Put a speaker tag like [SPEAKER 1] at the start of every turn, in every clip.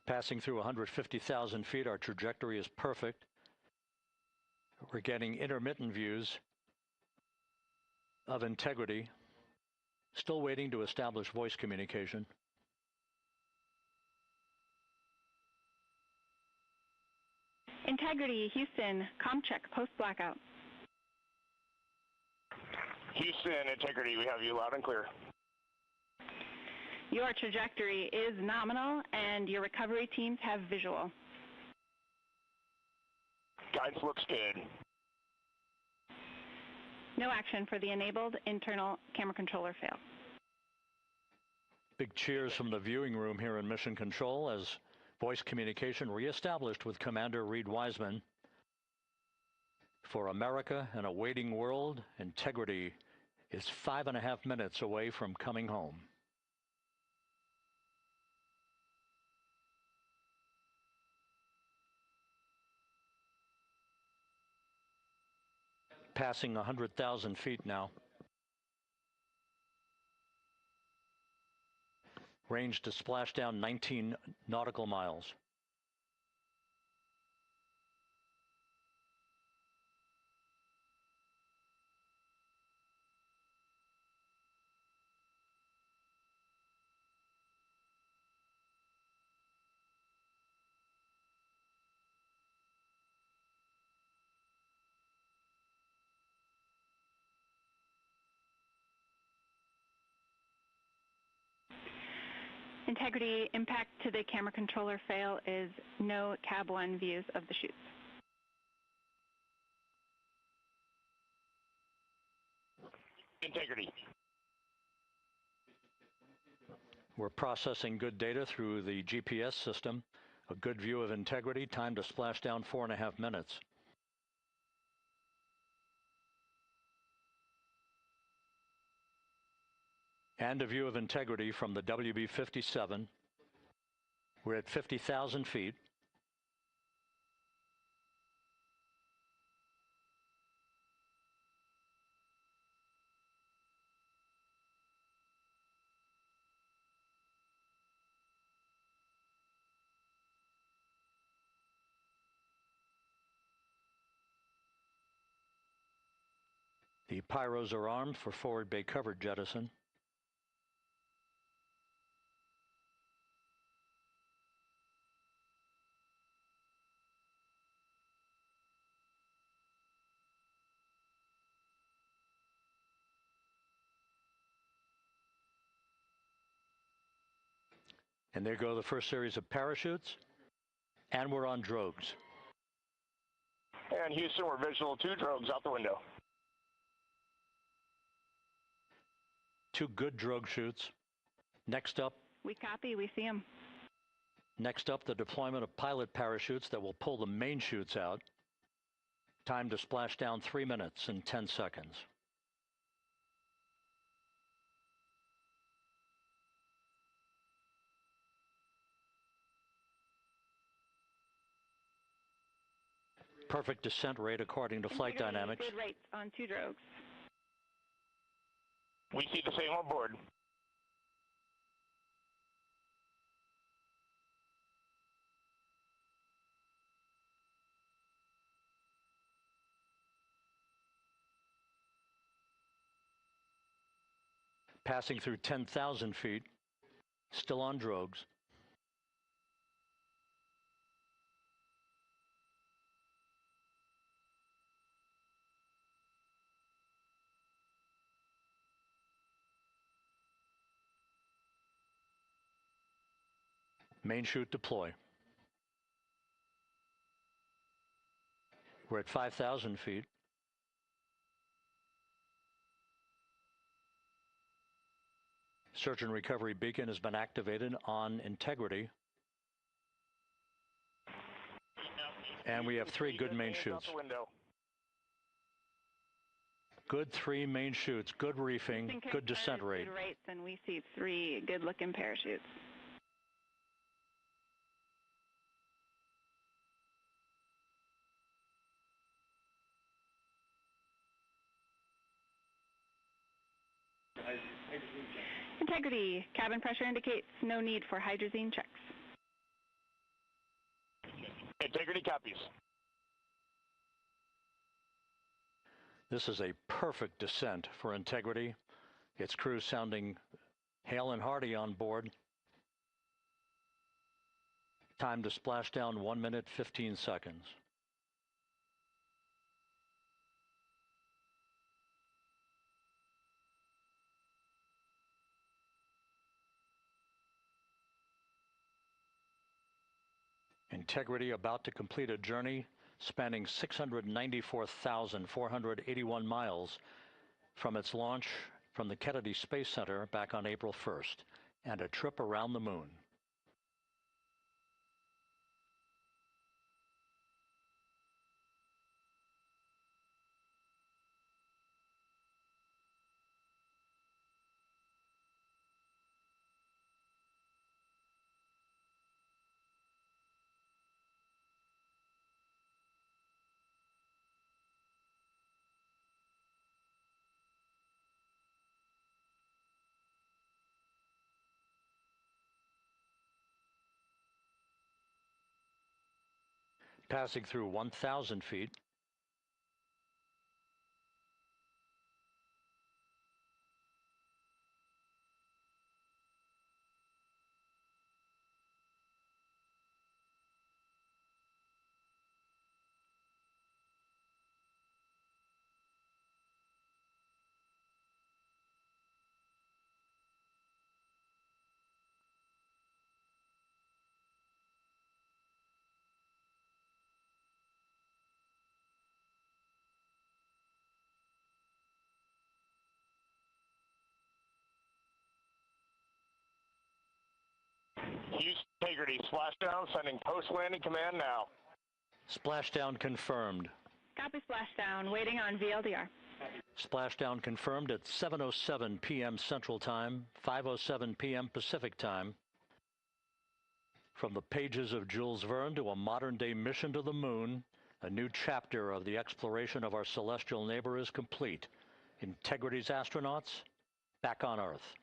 [SPEAKER 1] Passing through 150,000 feet, our trajectory is perfect. We're getting intermittent views of integrity. Still waiting to establish voice communication.
[SPEAKER 2] Integrity, Houston, comm check, post-blackout.
[SPEAKER 3] Houston, Integrity, we have you loud and clear.
[SPEAKER 2] Your trajectory is nominal, and your recovery teams have visual.
[SPEAKER 3] Guidance looks good.
[SPEAKER 2] No action for the enabled internal camera controller fail.
[SPEAKER 1] Big cheers from the viewing room here in Mission Control as voice communication reestablished with Commander Reed Wiseman. For America and a waiting world, Integrity is 5.5 minutes away from coming home. Passing 100,000 feet now. Range to splash down 19 nautical miles.
[SPEAKER 2] Integrity, impact to the camera controller fail is no Cab 1 views of the chutes.
[SPEAKER 3] Integrity.
[SPEAKER 1] We're processing good data through the GPS system. A good view of Integrity, time to splash down 4.5 minutes. And a view of Integrity from the WB-57. We're at 50,000 feet. The pyros are armed for forward bay covered jettison. And there go the first series of parachutes, and we're on drogues.
[SPEAKER 3] And Houston, we're visual 2 drogues out the window.
[SPEAKER 1] 2 good drogue chutes. Next up.
[SPEAKER 2] We copy, we see them.
[SPEAKER 1] Next up, the deployment of pilot parachutes that will pull the main chutes out. Time to splash down 3 minutes and 10 seconds. Perfect descent rate according to flight dynamics.
[SPEAKER 2] Good rates on 2 drogues.
[SPEAKER 3] We see the same on board.
[SPEAKER 1] Passing through 10,000 feet, still on drogues. Main chute deploy. We're at 5,000 feet. Search and recovery beacon has been activated on Integrity. And we have 3 good main chutes. Good 3 main chutes, good reefing, good descent rate.
[SPEAKER 2] Good rates, and we see 3 good-looking parachutes. Integrity, cabin pressure indicates no need for hydrazine checks.
[SPEAKER 3] Integrity copies.
[SPEAKER 1] This is a perfect descent for Integrity. Its crew sounding hale and hearty on board. Time to splash down 1 minute, 15 seconds. Integrity about to complete a journey spanning 694,481 miles from its launch from the Kennedy Space Center back on April 1st, and a trip around the moon. Passing through 1,000 feet.
[SPEAKER 3] Houston Integrity, splashdown, sending post-landing command now.
[SPEAKER 1] Splashdown confirmed.
[SPEAKER 2] Copy splashdown, waiting on VLDR.
[SPEAKER 1] Splashdown confirmed at 7:07 p.m. Central Time, 5:07 p.m. Pacific Time. From the pages of Jules Verne to a modern-day mission to the moon, a new chapter of the exploration of our celestial neighbor is complete. Integrity's astronauts back on Earth.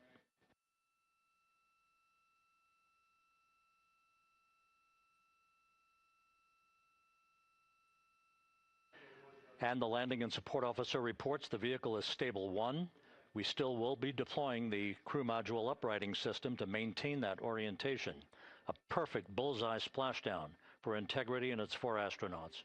[SPEAKER 1] And the landing and support officer reports the vehicle is stable 1. We still will be deploying the crew module uprighting system to maintain that orientation. A perfect bullseye splashdown for Integrity and its 4 astronauts.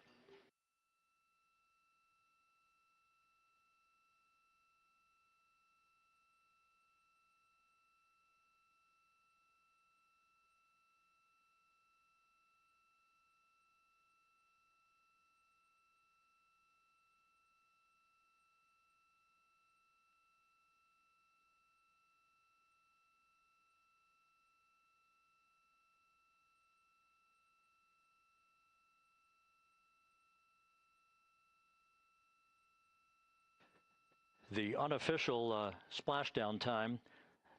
[SPEAKER 1] The unofficial splashdown time,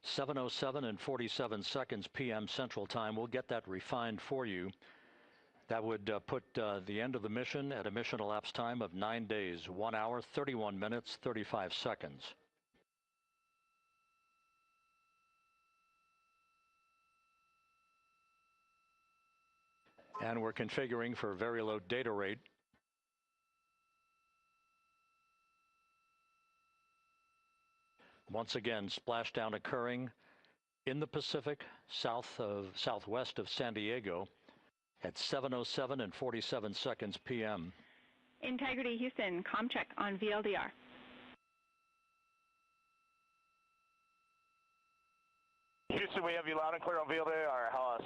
[SPEAKER 1] 7:07 and 47 seconds p.m. Central Time. We'll get that refined for you. That would put the end of the mission at a mission elapsed time of 9 days, 1 hour, 31 minutes, 35 seconds. And we're configuring for very low data rate. Once again, splashdown occurring in the Pacific, southwest of San Diego at 7:07 and 47 seconds p.m.
[SPEAKER 2] Integrity Houston, comm check on VLDR.
[SPEAKER 3] Houston, we have you loud and clear on VLDR. How else?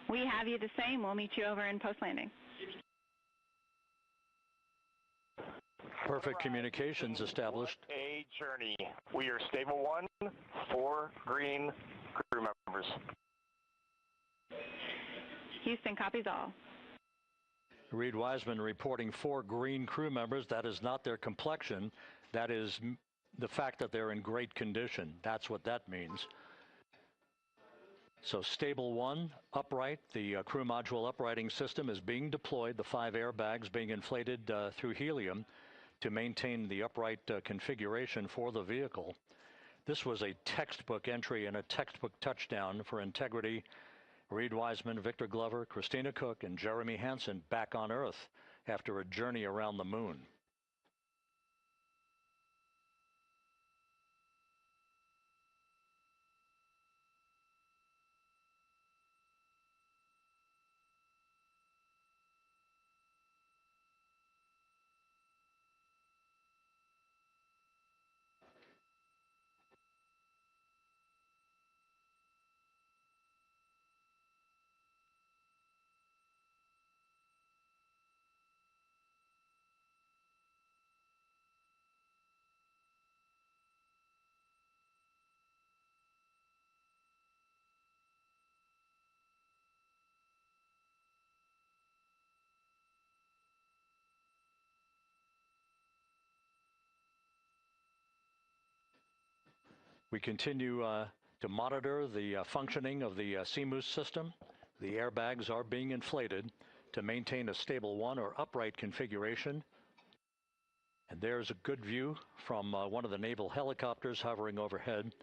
[SPEAKER 2] We have you the same. We'll meet you over in post-landing.
[SPEAKER 1] Perfect communications established.
[SPEAKER 3] A journey. We are stable 1, 4 green crew members.
[SPEAKER 2] Houston copies all.
[SPEAKER 1] Reed Wiseman reporting 4 green crew members. That is not their complexion. That is the fact that they're in great condition. That's what that means. So stable 1, upright. The crew module uprighting system is being deployed. The 5 airbags being inflated through helium to maintain the upright configuration for the vehicle. This was a textbook entry and a textbook touchdown for Integrity Reed Wiseman, Victor Glover, Christina Cook, and Jeremy Hansen back on Earth after a journey around the moon. We continue to monitor the functioning of the CMOOS system. The airbags are being inflated to maintain a stable one or upright configuration. And there's a good view from one of the naval helicopters hovering overhead.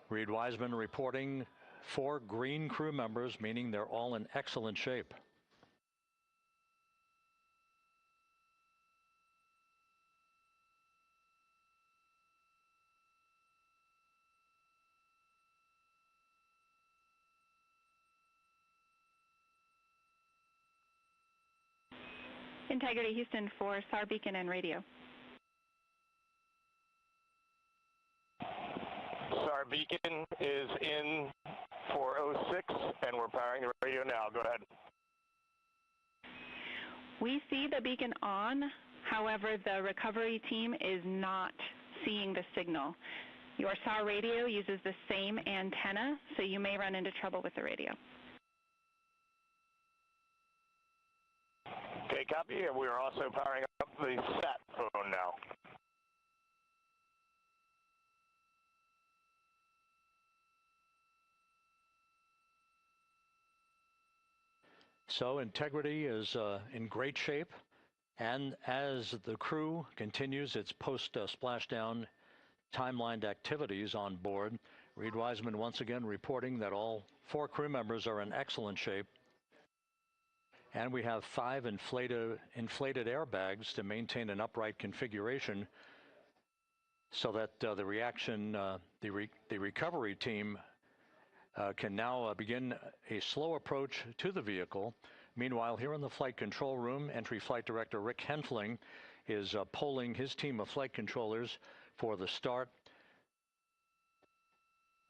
[SPEAKER 1] Reed Wiseman reporting 4 green crew members, meaning they're all in excellent shape.
[SPEAKER 2] Integrity Houston for SAR beacon and radio.
[SPEAKER 3] SAR beacon is in for 06, and we're powering the radio now. Go ahead.
[SPEAKER 2] We see the beacon on. However, the recovery team is not seeing the signal. Your SAR radio uses the same antenna, so you may run into trouble with the radio.
[SPEAKER 3] Okay, copy. And we are also powering up the sat phone now.
[SPEAKER 1] So Integrity is in great shape, and as the crew continues its post-splashdown timelined activities on board, Reed Wiseman once again reporting that all 4 crew members are in excellent shape. And we have 5 inflated airbags to maintain an upright configuration so that the recovery team can now begin a slow approach to the vehicle. Meanwhile, here in the flight control room, Entry Flight Director Rick Henfling is polling his team of flight controllers for the start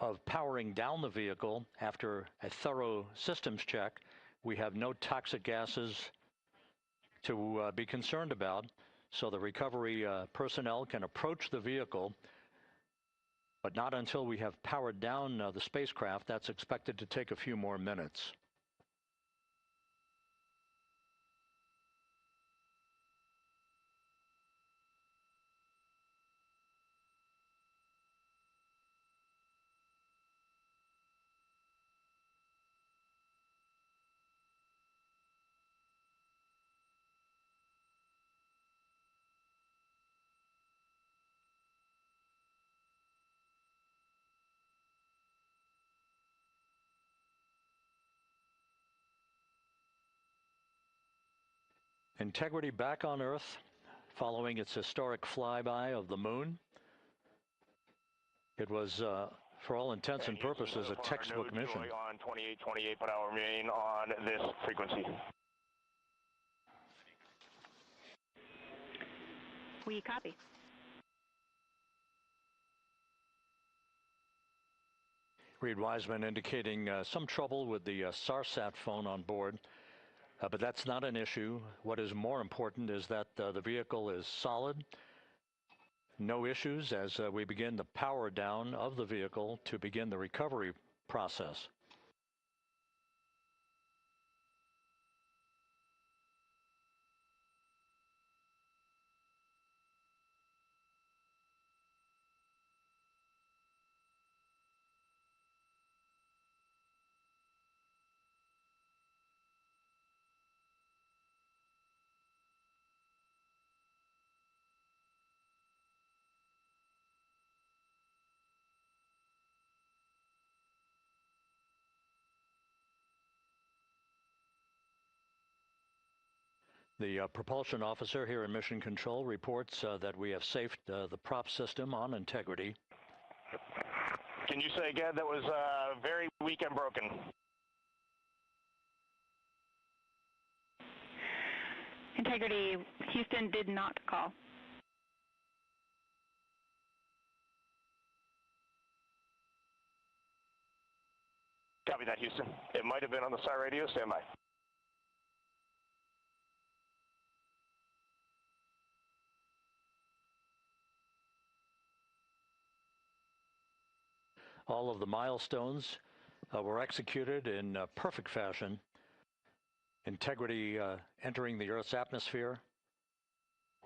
[SPEAKER 1] of powering down the vehicle after a thorough systems check. We have no toxic gases to be concerned about, so the recovery personnel can approach the vehicle, but not until we have powered down the spacecraft. That's expected to take a few more minutes. Integrity back on Earth following its historic flyby of the moon. It was, for all intents and purposes, a textbook mission.
[SPEAKER 3] On 28 but I'll remain on this frequency.
[SPEAKER 2] We copy.
[SPEAKER 1] Reed Wiseman indicating some trouble with the SARSAT phone on board. But that's not an issue. What is more important is that the vehicle is solid. No issues as we begin the power down of the vehicle to begin the recovery process. The propulsion officer here in Mission Control reports that we have safed the prop system on integrity.
[SPEAKER 3] Can you say again? That was very weak and broken.
[SPEAKER 2] Integrity, Houston did not call.
[SPEAKER 3] Copy that, Houston. It might have been on the SAR radio. Stand by.
[SPEAKER 1] All of the milestones were executed in perfect fashion. Integrity entering the Earth's atmosphere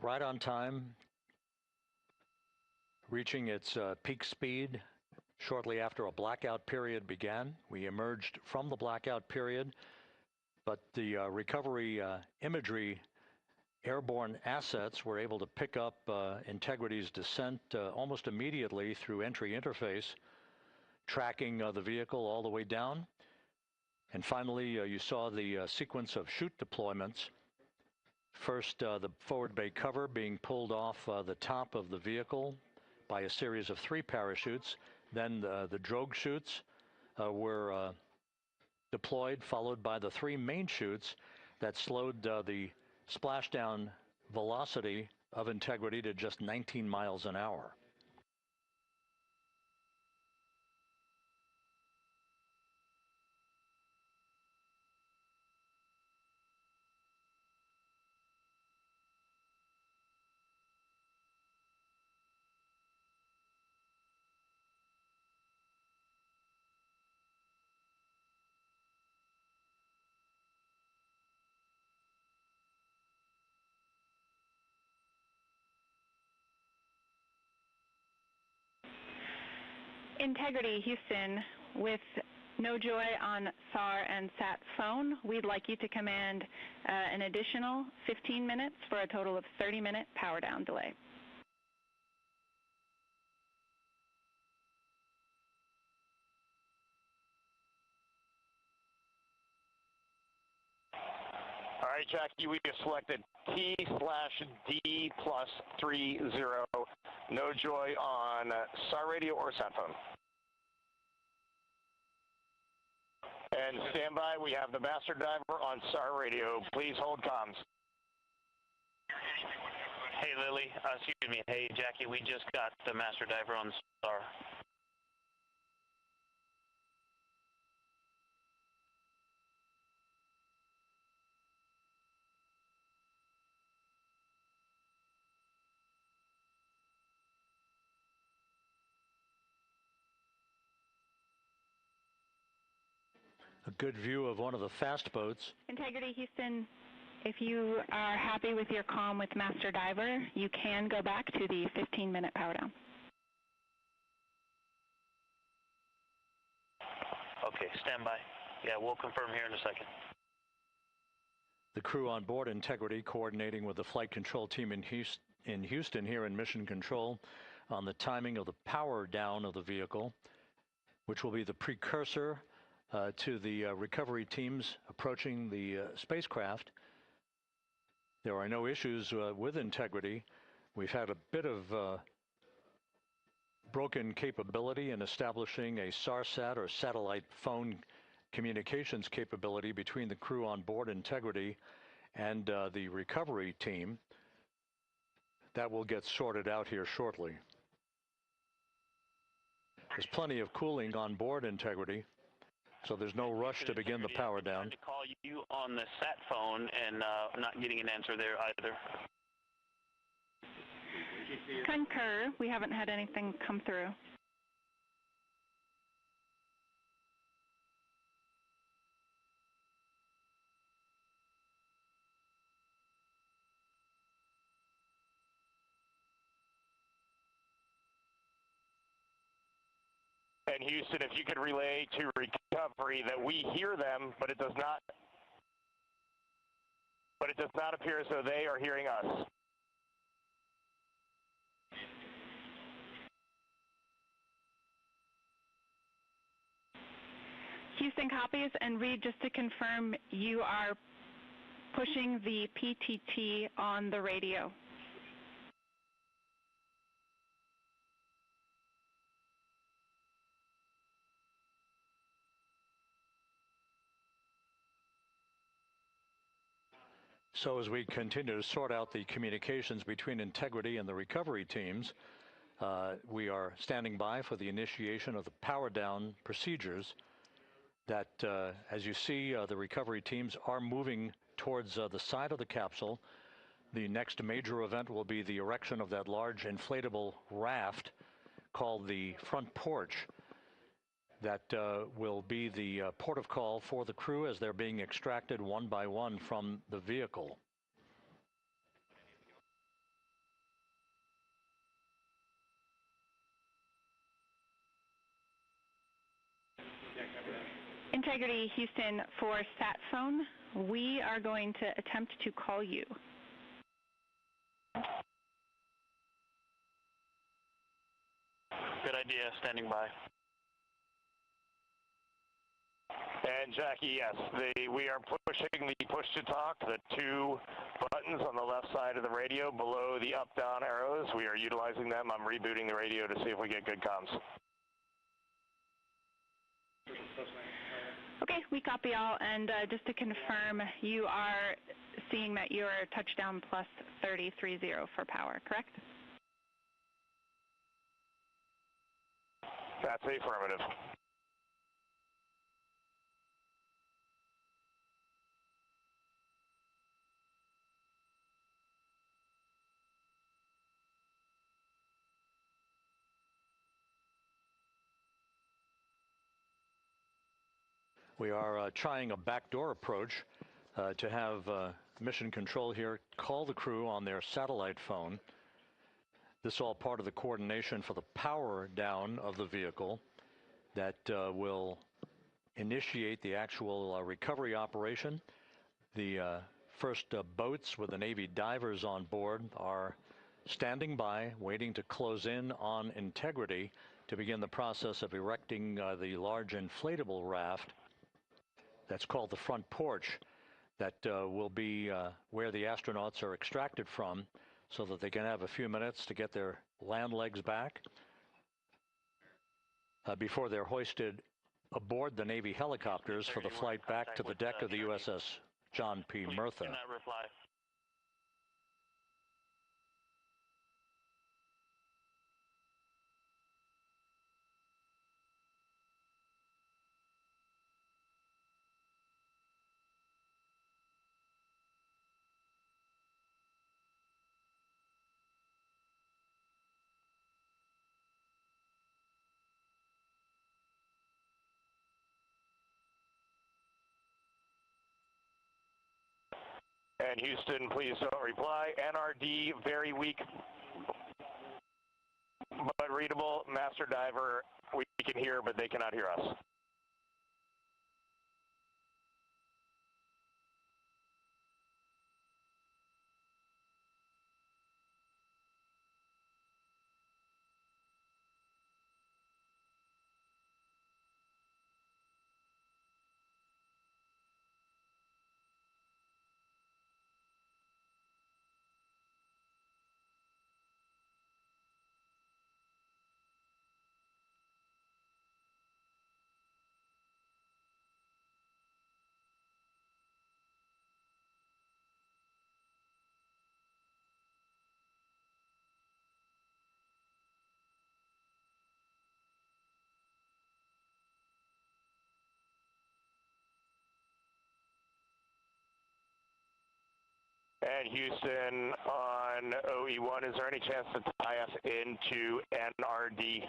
[SPEAKER 1] right on time, reaching its peak speed shortly after a blackout period began. We emerged from the blackout period, but the recovery imagery airborne assets were able to pick up Integrity's descent almost immediately through entry interface, tracking the vehicle all the way down. And finally, you saw the sequence of chute deployments. First, the forward bay cover being pulled off the top of the vehicle by a series of 3 parachutes. Then the drogue chutes were deployed, followed by the 3 main chutes that slowed the splashdown velocity of Integrity to just 19 miles an hour.
[SPEAKER 2] Integrity, Houston, with no joy on SAR and SAT phone, we'd like you to command an additional 15 minutes for a total of 30-minute power down delay.
[SPEAKER 3] All right, Jackie, we have selected T/D+30. No joy on SAR radio or sat phone. And stand by, we have the master diver on SAR radio. Please hold comms.
[SPEAKER 4] Hey, Lily. Excuse me. Hey, Jackie, we just got the master diver on SAR.
[SPEAKER 1] A good view of one of the fast boats.
[SPEAKER 2] Integrity, Houston, if you are happy with your comm with master diver, you can go back to the 15-minute power down.
[SPEAKER 4] Okay, stand by. Yeah, we'll confirm here in a second.
[SPEAKER 1] The crew on board Integrity coordinating with the flight control team in Houston here in Mission Control on the timing of the power down of the vehicle, which will be the precursor to the recovery teams approaching the spacecraft. There are no issues with Integrity. We've had a bit of broken capability in establishing a SARSAT or satellite phone communications capability between the crew on board Integrity and the recovery team. That will get sorted out here shortly. There's plenty of cooling on board Integrity, so there's no rush to begin the power down.
[SPEAKER 4] I'm trying to call you on the sat phone and not getting an answer there either.
[SPEAKER 2] Concur. We haven't had anything come through.
[SPEAKER 3] And Houston, if you could relay to recovery that we hear them, but it does not appear as though they are hearing us.
[SPEAKER 2] Houston copies, and Reed, just to confirm, you are pushing the PTT on the radio.
[SPEAKER 1] So as we continue to sort out the communications between Integrity and the recovery teams, we are standing by for the initiation of the power down procedures that, as you see, the recovery teams are moving towards the side of the capsule. The next major event will be the erection of that large inflatable raft called the front porch. That will be the port of call for the crew as they're being extracted one by one from the vehicle.
[SPEAKER 2] Integrity Houston, for sat phone, we are going to attempt to call you.
[SPEAKER 4] Good idea, standing by.
[SPEAKER 3] And Jackie, yes, we are pushing the push to talk, the two buttons on the left side of the radio below the up-down arrows. We are utilizing them. I'm rebooting the radio to see if we get good comms.
[SPEAKER 2] Okay, we copy all, and just to confirm, you are seeing that you're touchdown plus 3030 for power, correct?
[SPEAKER 3] That's affirmative.
[SPEAKER 1] We are trying a backdoor approach to have mission control here call the crew on their satellite phone. This is all part of the coordination for the power down of the vehicle that will initiate the actual recovery operation. The first boats with the Navy divers on board are standing by, waiting to close in on Integrity to begin the process of erecting the large inflatable raft that's called the front porch that will be where the astronauts are extracted from so that they can have a few minutes to get their land legs back before they're hoisted aboard the Navy helicopters for the flight back to the deck of the USS John P. Murtha.
[SPEAKER 4] Cannot reply.
[SPEAKER 3] And Houston, please don't reply. NRD, very weak, but readable. Master Diver, we can hear, but they cannot hear us. And Houston on OE1, is there any chance to tie us into NRD?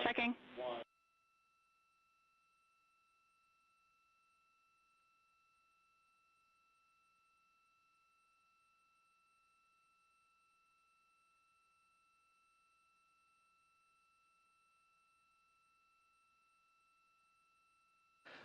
[SPEAKER 2] Checking.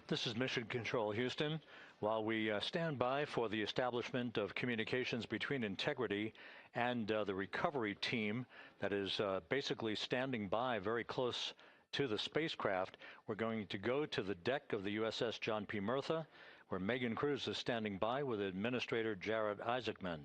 [SPEAKER 1] This is Mission Control Houston. While we stand by for the establishment of communications between Integrity and the recovery team that is basically standing by very close to the spacecraft, we're going to go to the deck of the USS John P. Murtha, where Megan Cruz is standing by with Administrator Jared Isaacman.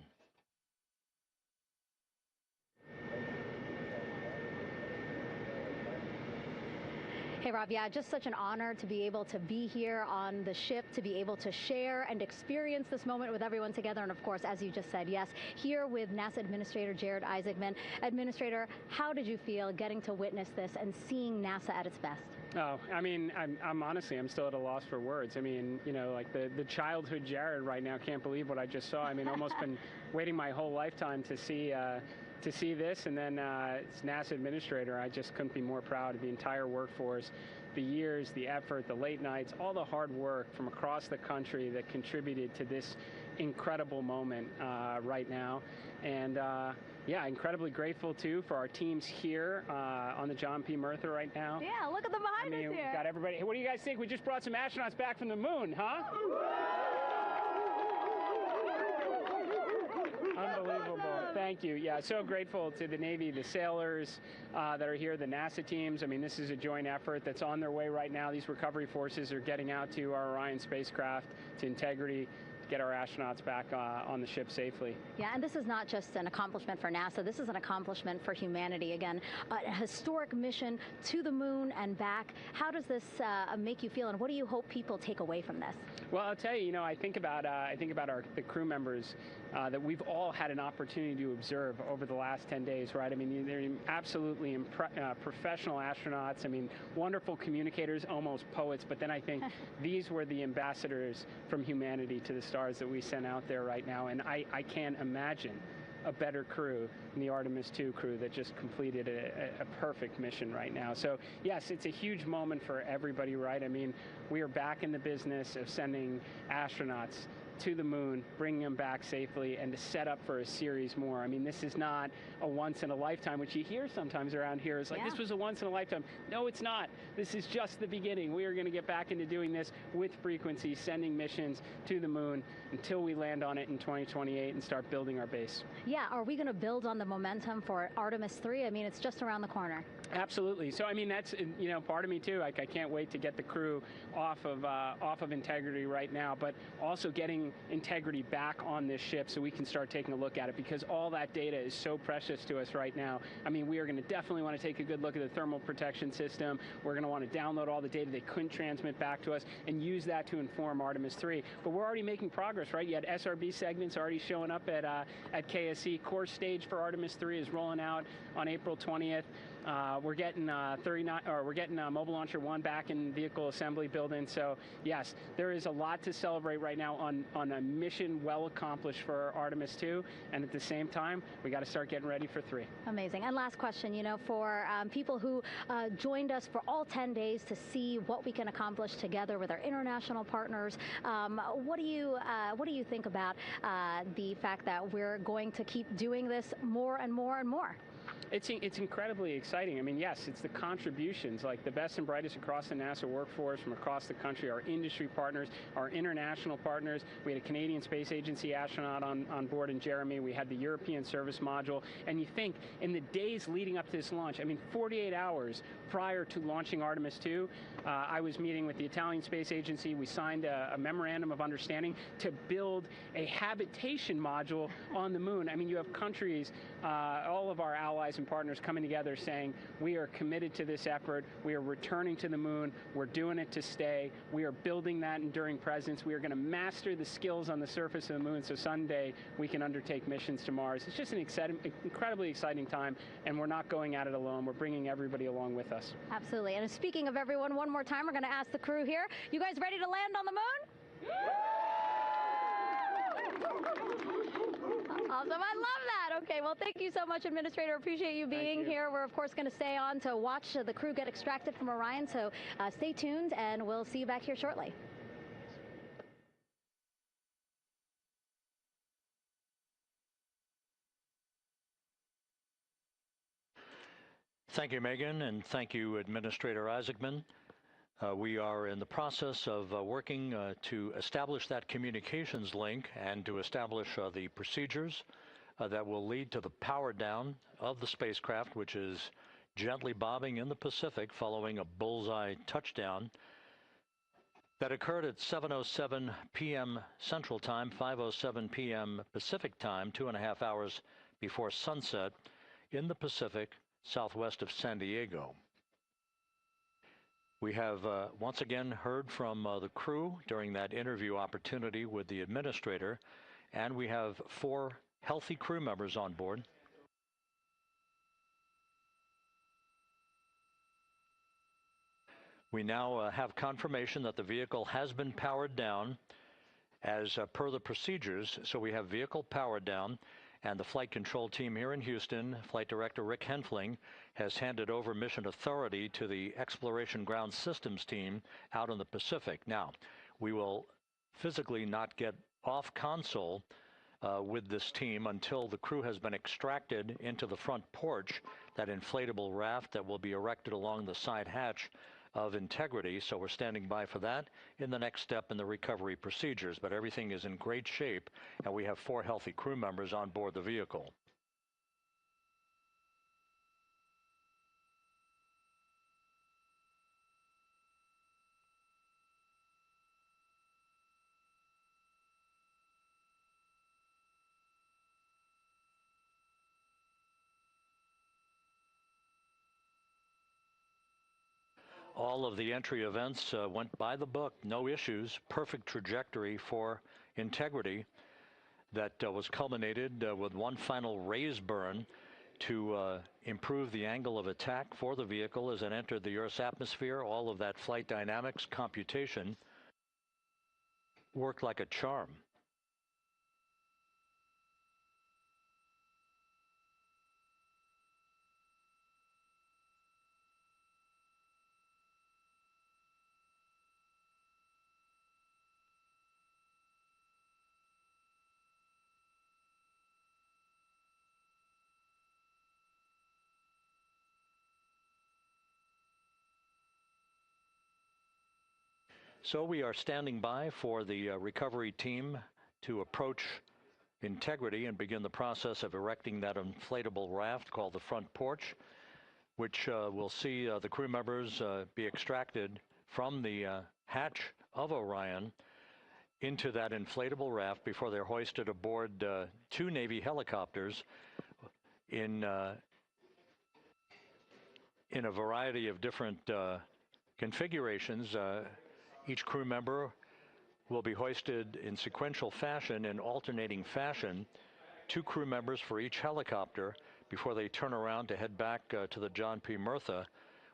[SPEAKER 5] Hey, Rob, yeah, just such an honor to be able to be here on the ship, to be able to share and experience this moment with everyone together. And of course, as you just said, yes, here with NASA Administrator Jared Isaacman. Administrator, how did you feel getting to witness this and seeing NASA at its best?
[SPEAKER 6] Oh, I mean, I'm honestly, I'm still at a loss for words. I mean, you know, like the childhood Jared right now can't believe what I just saw. I mean, almost been waiting my whole lifetime to see this, and then as NASA Administrator, I just couldn't be more proud of the entire workforce, the years, the effort, the late nights, all the hard work from across the country that contributed to this incredible moment right now. And yeah, incredibly grateful too for our teams here on the John P. Murtha right now.
[SPEAKER 5] Yeah, look at them behind us here.
[SPEAKER 6] We've got everybody. Hey, what do you guys think? We just brought some astronauts back from the moon, huh? Unbelievable. Thank you. Yeah, so grateful to the Navy, the sailors that are here, the NASA teams. I mean, this is a joint effort that's on their way right now. These recovery forces are getting out to our Orion spacecraft, to Integrity, get our astronauts back on the ship safely.
[SPEAKER 5] Yeah, and this is not just an accomplishment for NASA. This is an accomplishment for humanity. Again, a historic mission to the moon and back. How does this make you feel, and what do you hope people take away from this?
[SPEAKER 6] Well, I'll tell you, you know, I think about the crew members that we've all had an opportunity to observe over the last 10 days, right? I mean, they're absolutely professional astronauts. I mean, wonderful communicators, almost poets. But then I think these were the ambassadors from humanity to the stars that we sent out there right now. And I can't imagine a better crew than the Artemis II crew that just completed a perfect mission right now. So yes, it's a huge moment for everybody, right? I mean, we are back in the business of sending astronauts to the moon, bringing them back safely, and to set up for a series more. I mean, this is not a once in a lifetime, which you hear sometimes around here. It's like, this was a once in a lifetime. No, it's not. This is just the beginning. We are going to get back into doing this with frequency, sending missions to the moon until we land on it in 2028 and start building our base.
[SPEAKER 5] Yeah, are we going to build on the momentum for Artemis III? I mean, it's just around the corner.
[SPEAKER 6] Absolutely. So, I mean, that's, you know, part of me too. Like, I can't wait to get the crew off of Integrity right now, but also getting Integrity back on this ship so we can start taking a look at it, because all that data is so precious to us right now. I mean, we are going to definitely want to take a good look at the thermal protection system. We're going to want to download all the data they couldn't transmit back to us and use that to inform Artemis III. But we're already making progress, right? You had SRB segments already showing up at KSC. Core stage for Artemis III is rolling out on April 20th. We're getting Mobile Launcher 1 back in vehicle assembly building. So yes, there is a lot to celebrate right now on a mission well accomplished for Artemis II, and at the same time, we got to start getting ready for 3.
[SPEAKER 5] Amazing. And last question, you know, for people who joined us for all 10 days to see what we can accomplish together with our international partners, what do you think about the fact that we're going to keep doing this more and more and more?
[SPEAKER 6] It's incredibly exciting. I mean, yes, it's the contributions, like the best and brightest across the NASA workforce from across the country, our industry partners, our international partners. We had a Canadian Space Agency astronaut on board in Jeremy. We had the European Service Module. And you think, in the days leading up to this launch, I mean, 48 hours prior to launching Artemis II, I was meeting with the Italian Space Agency. We signed a memorandum of understanding to build a habitation module on the moon. I mean, you have countries, all of our allies and partners coming together saying, we are committed to this effort. We are returning to the moon. We're doing it to stay. We are building that enduring presence. We are going to master the skills on the surface of the moon so someday we can undertake missions to Mars. It's just an incredibly exciting time, and we're not going at it alone. We're bringing everybody along with us.
[SPEAKER 5] Absolutely. And speaking of everyone, one more time, we're going to ask the crew here, you guys ready to land on the moon? Awesome. I love that. Okay, well, thank you so much, Administrator. Appreciate you being here. We're, of course, going to stay on to watch the crew get extracted from Orion, so stay tuned, and we'll see you back here shortly.
[SPEAKER 1] Thank you, Megan, and thank you, Administrator Isaacman. We are in the process of working to establish that communications link and to establish the procedures that will lead to the power down of the spacecraft, which is gently bobbing in the Pacific following a bullseye touchdown that occurred at 7:07 p.m. Central Time, 5:07 p.m. Pacific Time, 2.5 hours before sunset in the Pacific southwest of San Diego. We have once again heard from the crew during that interview opportunity with the administrator, and we have 4 healthy crew members on board. We now have confirmation that the vehicle has been powered down as per the procedures. So we have vehicle powered down, and the flight control team here in Houston, Flight Director Rick Henfling, has handed over mission authority to the Exploration Ground Systems team out in the Pacific. Now, we will physically not get off console with this team until the crew has been extracted into the front porch, that inflatable raft that will be erected along the side hatch of Integrity. So we're standing by for that in the next step in the recovery procedures. But everything is in great shape, and we have 4 healthy crew members on board the vehicle. All of the entry events went by the book, no issues, perfect trajectory for Integrity that was culminated with one final raise burn to improve the angle of attack for the vehicle as it entered the Earth's atmosphere. All of that flight dynamics computation worked like a charm. So we are standing by for the recovery team to approach Integrity and begin the process of erecting that inflatable raft called the front porch, which will see the crew members be extracted from the hatch of Orion into that inflatable raft before they're hoisted aboard 2 Navy helicopters in a variety of different configurations. Each crew member will be hoisted in sequential fashion, in alternating fashion, 2 crew members for each helicopter before they turn around to head back to the John P. Murtha.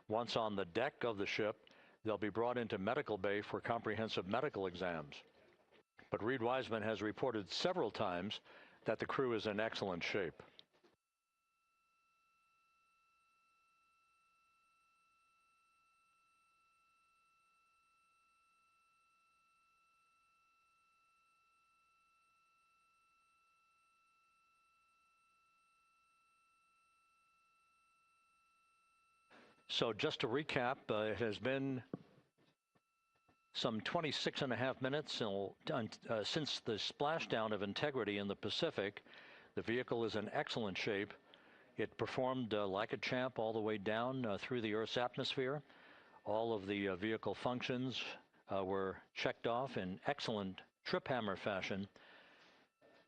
[SPEAKER 1] Once on the deck of the ship, they'll be brought into medical bay for comprehensive medical exams. But Reed Wiseman has reported several times that the crew is in excellent shape. So just to recap, it has been some 26.5 minutes since the splashdown of Integrity in the Pacific. The vehicle is in excellent shape. It performed like a champ all the way down through the Earth's atmosphere. All of the vehicle functions were checked off in excellent trip hammer fashion.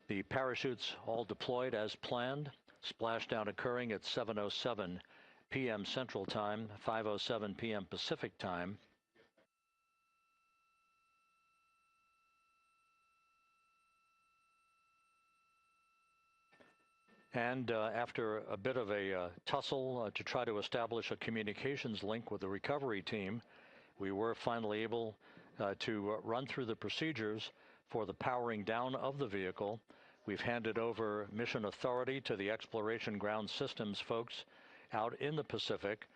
[SPEAKER 1] The parachutes all deployed as planned. Splashdown occurring at 7:07 p.m. Central Time, 5:07 p.m. Pacific Time. And after a bit of a tussle to try to establish a communications link with the recovery team, we were finally able to run through the procedures for the powering down of the vehicle. We've handed over mission authority to the Exploration Ground Systems folks out in the Pacific,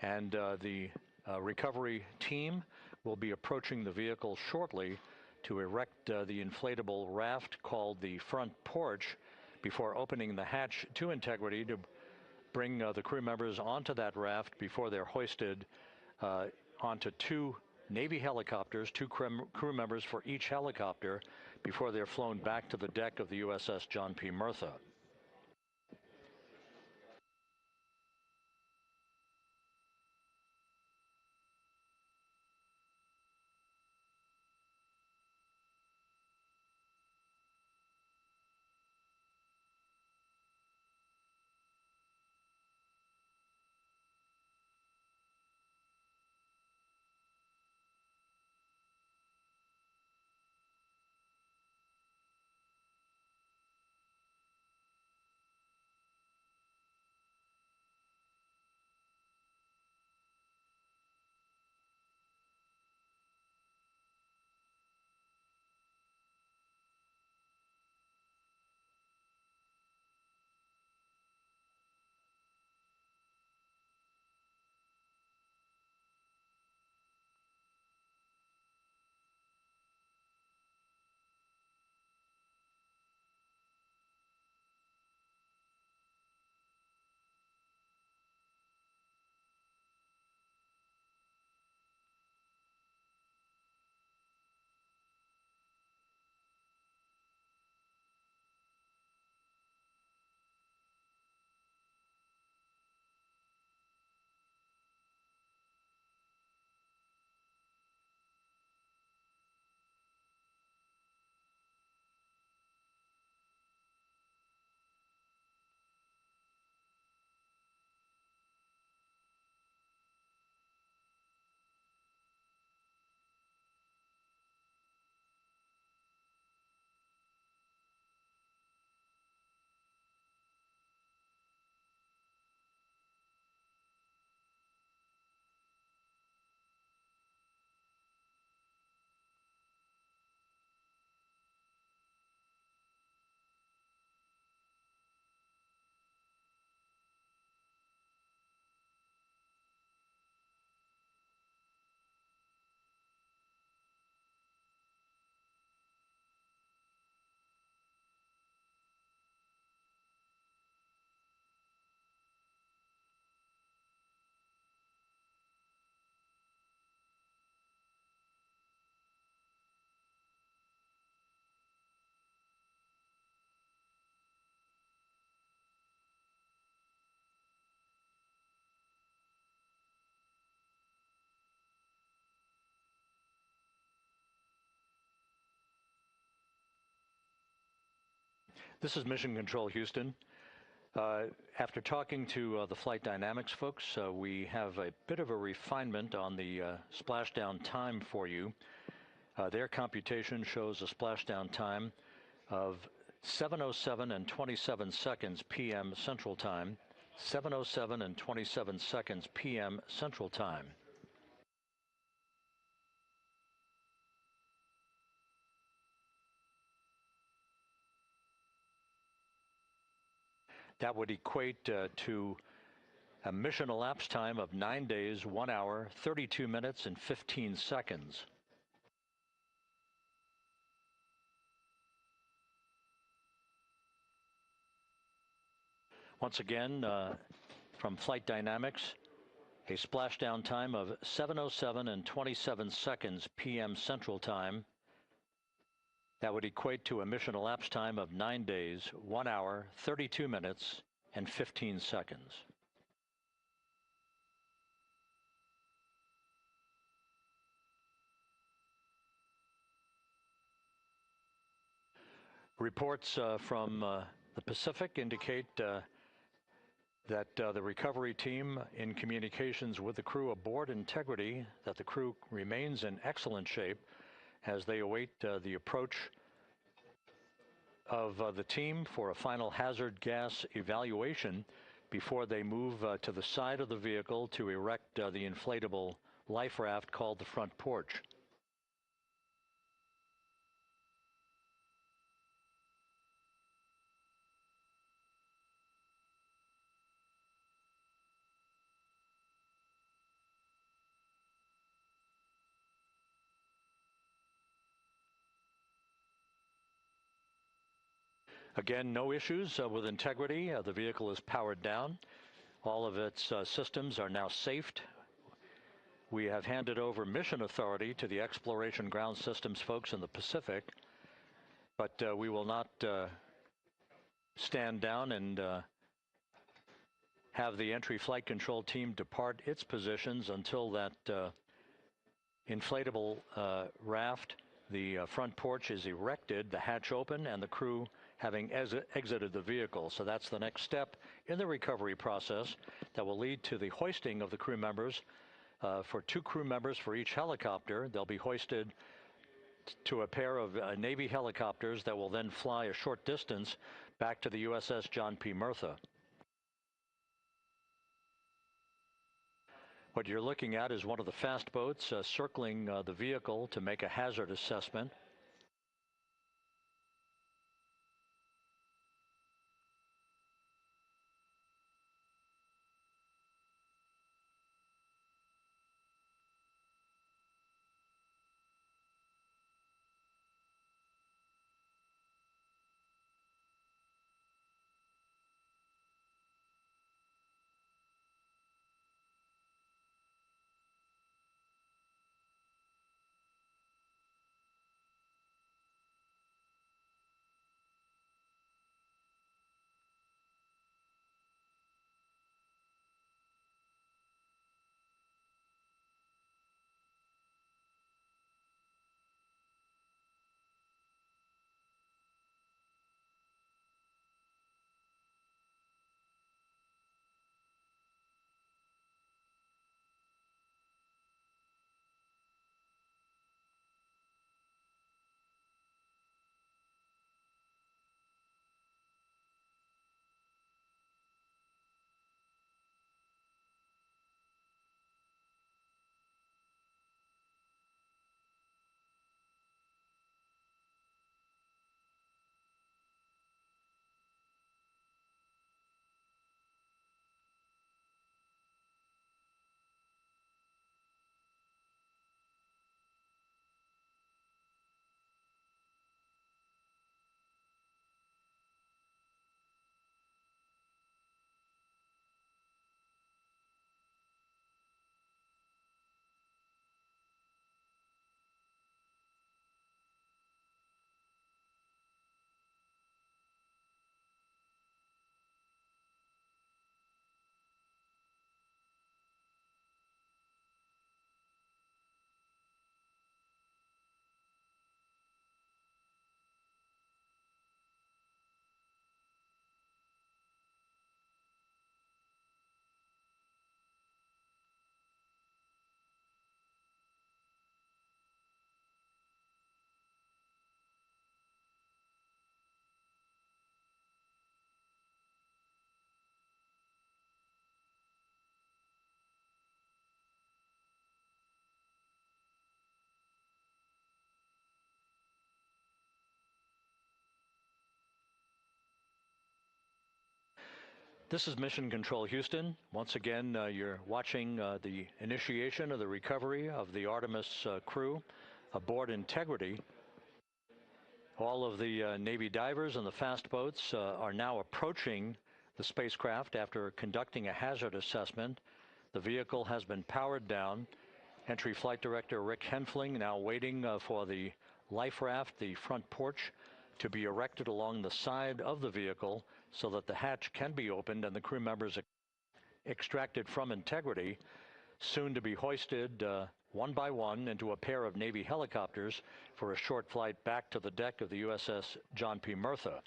[SPEAKER 1] and the recovery team will be approaching the vehicle shortly to erect the inflatable raft called the front porch before opening the hatch to Integrity to bring the crew members onto that raft before they're hoisted onto 2 Navy helicopters, 2 crew members for each helicopter, before they're flown back to the deck of the USS John P. Murtha. This is Mission Control Houston. After talking to the flight dynamics folks, we have a bit of a refinement on the splashdown time for you. Their computation shows a splashdown time of 7:07 and 27 seconds p.m. Central Time, 7:07 and 27 seconds p.m. Central Time. That would equate to a mission elapsed time of 9 days, 1 hour, 32 minutes, and 15 seconds. Once again, from Flight Dynamics, a splashdown time of 7:07 and 27 seconds p.m. Central Time. That would equate to a mission elapsed time of 9 days, 1 hour, 32 minutes, and 15 seconds. Reports from the Pacific indicate that the recovery team, in communications with the crew aboard Integrity, that the crew remains in excellent shape as they await the approach of the team for a final hazard gas evaluation before they move to the side of the vehicle to erect the inflatable life raft called the front porch. Again, no issues with Integrity. The vehicle is powered down. All of its systems are now safed We have handed over mission authority to the Exploration Ground Systems folks in the Pacific, but we will not stand down and have the entry flight control team depart its positions until that inflatable raft, the front porch, is erected, the hatch open, and the crew having exited the vehicle. So that's the next step in the recovery process that will lead to the hoisting of the crew members. For 2 crew members for each helicopter, they'll be hoisted to a pair of Navy helicopters that will then fly a short distance back to the USS John P. Murtha. What you're looking at is one of the fast boats circling the vehicle to make a hazard assessment. This is Mission Control Houston. Once again, you're watching the initiation of the recovery of the Artemis crew aboard Integrity. All of the Navy divers and the fast boats are now approaching the spacecraft after conducting a hazard assessment. The vehicle has been powered down. Entry Flight Director Rick Henfling now waiting for the life raft, the front porch, to be erected along the side of the vehicle so that the hatch can be opened and the crew members extracted from Integrity, soon to be hoisted one by one into a pair of Navy helicopters for a short flight back to the deck of the USS John P. Murtha.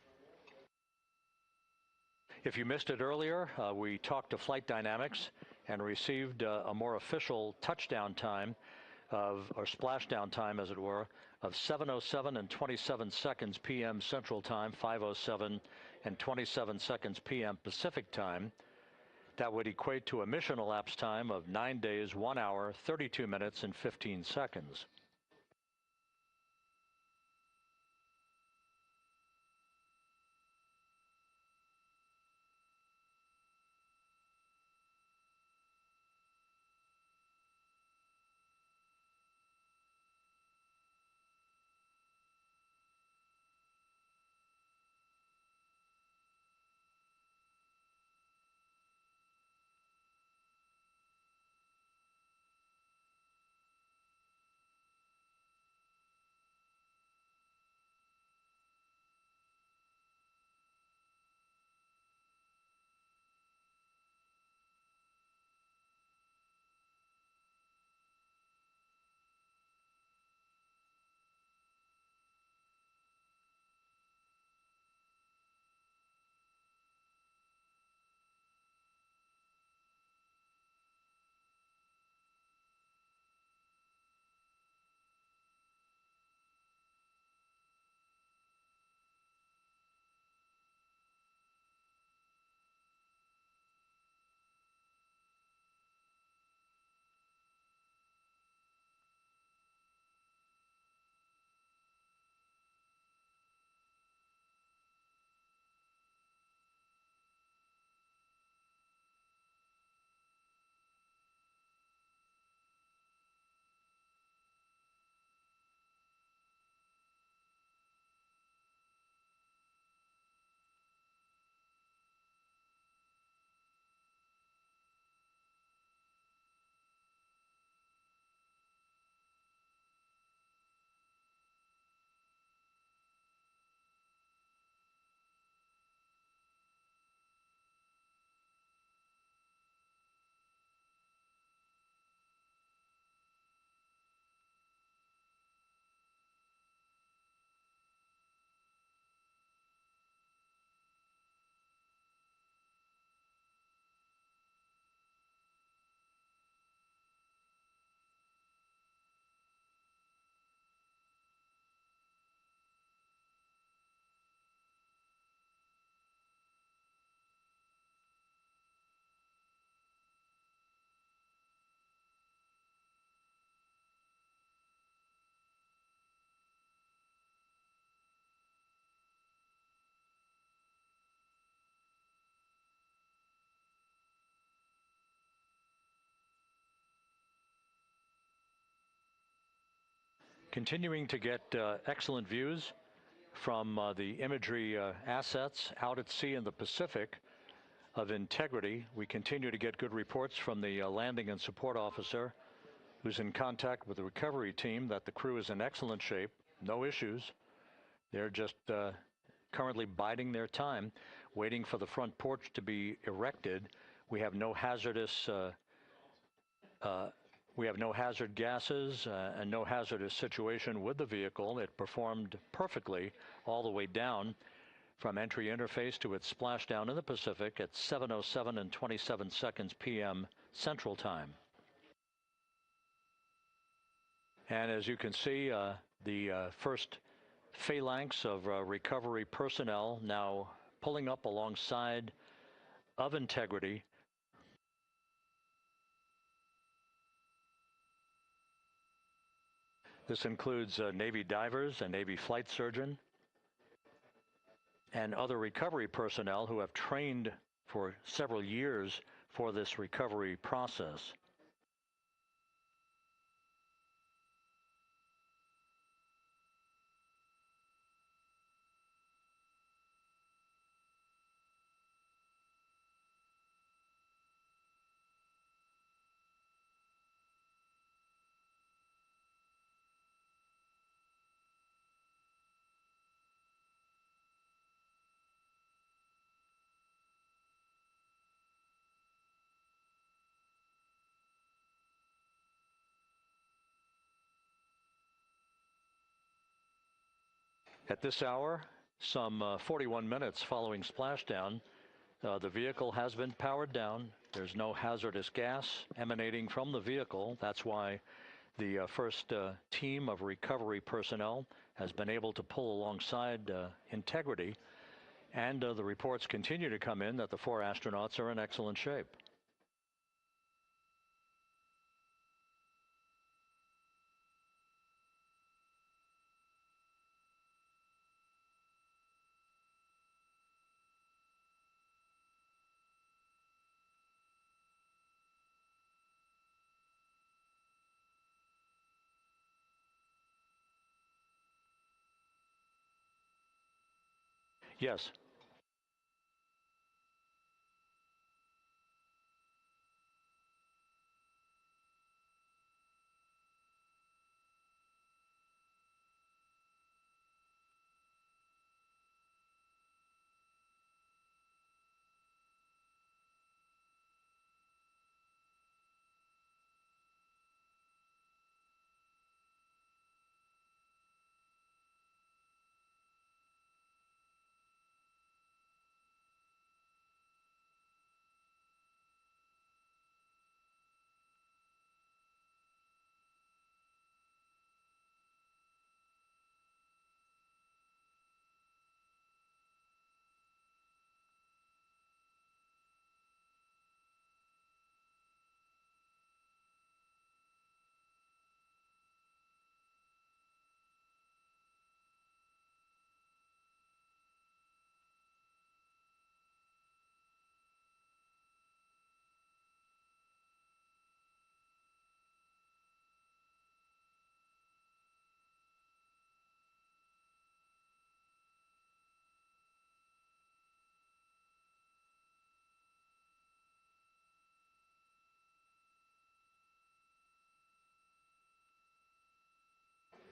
[SPEAKER 1] If you missed it earlier, we talked to Flight Dynamics and received a more official touchdown time or splashdown time, as it were, of 7:07 and 27 seconds p.m. Central Time, 5:07 and 27 seconds p.m. Pacific Time. That would equate to a mission elapsed time of 9 days, 1 hour, 32 minutes, and 15 seconds. Continuing to get excellent views from the imagery assets out at sea in the Pacific of Integrity. We continue to get good reports from the landing and support officer, who's in contact with the recovery team, that the crew is in excellent shape, no issues. They're just currently biding their time, waiting for the front porch to be erected. We have no hazardous hazard gases and no hazardous situation with the vehicle. It performed perfectly all the way down from entry interface to its splashdown in the Pacific at 7:07 and 27 seconds p.m. Central Time. And as you can see, the first phalanx of recovery personnel now pulling up alongside of Integrity. This includes Navy divers, a Navy flight surgeon, and other recovery personnel who have trained for several years for this recovery process. At this hour, some 41 minutes following splashdown, the vehicle has been powered down. There's no hazardous gas emanating from the vehicle. That's why the first team of recovery personnel has been able to pull alongside Integrity. And the reports continue to come in that the 4 astronauts are in excellent shape. Yes.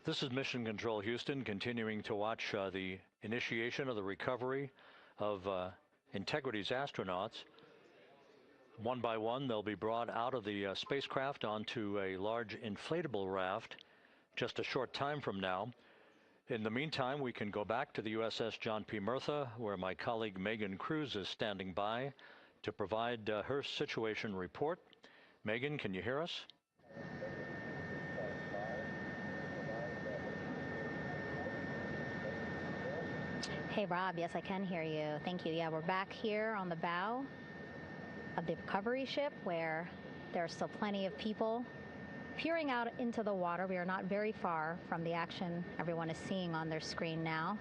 [SPEAKER 1] This is Mission Control Houston, continuing to watch the initiation of the recovery of Integrity's astronauts. One by one, they'll be brought out of the spacecraft onto a large inflatable raft just a short time from now. In the meantime, we can go back to the USS John P. Murtha, where my colleague Megan Cruz is standing by to provide her situation report. Megan, can you hear us?
[SPEAKER 5] Hey, Rob. Yes, I can hear you. Thank you. Yeah, we're back here on the bow of the recovery ship, where there are still plenty of people peering out into the water. We are not very far from the action everyone is seeing on their screen now.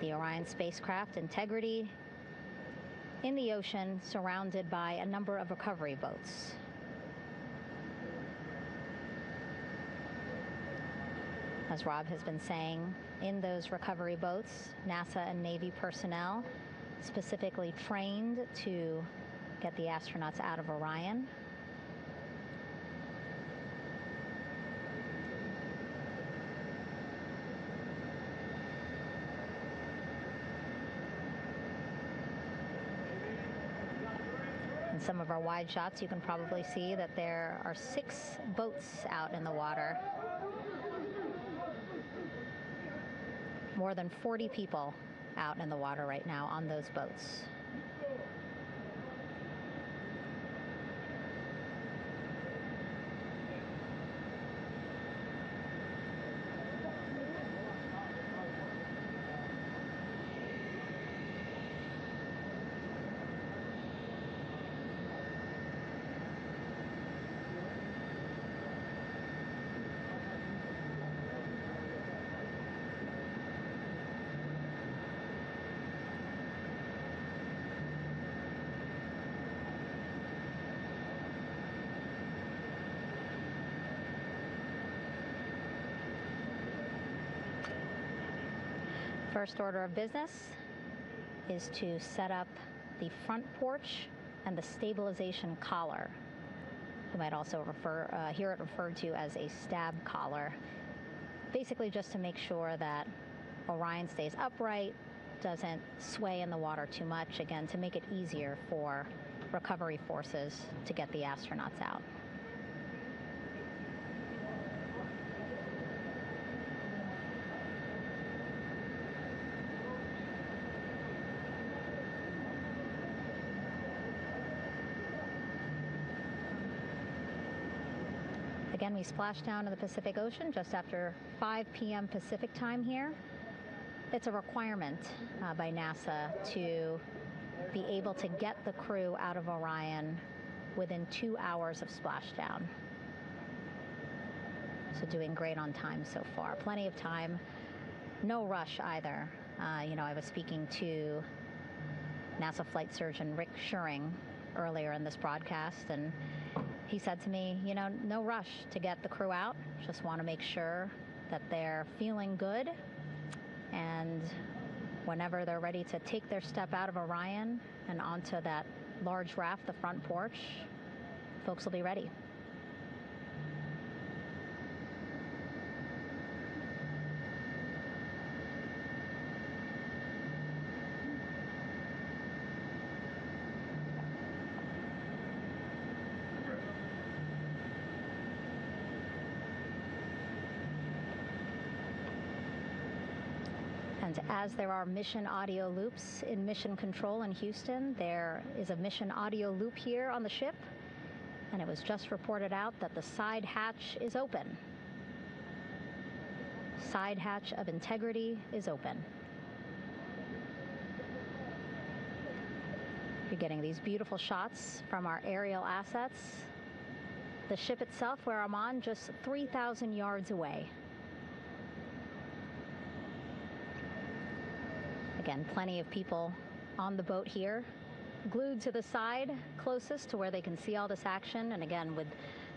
[SPEAKER 5] The Orion spacecraft, Integrity, in the ocean, surrounded by a number of recovery boats. As Rob has been saying, in those recovery boats, NASA and Navy personnel specifically trained to get the astronauts out of Orion. In some of our wide shots, you can probably see that there are 6 boats out in the water. More than 40 people out in the water right now on those boats. First order of business is to set up the front porch and the stabilization collar. You might also hear it referred to as a stab collar. Basically just to make sure that Orion stays upright, doesn't sway in the water too much, again, to make it easier for recovery forces to get the astronauts out. Again, we splashed down to the Pacific Ocean just after 5 p.m. Pacific time here. It's a requirement by NASA to be able to get the crew out of Orion within 2 hours of splashdown. So doing great on time so far. Plenty of time. No rush either. I was speaking to NASA flight surgeon Rick Schuring earlier in this broadcast, and he said to me, no rush to get the crew out. Just want to make sure that they're feeling good. And whenever they're ready to take their step out of Orion and onto that large raft, the front porch, folks will be ready. And as there are mission audio loops in Mission Control in Houston, there is a mission audio loop here on the ship, and it was just reported out that the side hatch is open. Side hatch of integrity is open. You're getting these beautiful shots from our aerial assets. The ship itself, where I'm on, just 3,000 yards away. Again, plenty of people on the boat here, glued to the side closest to where they can see all this action. And again, with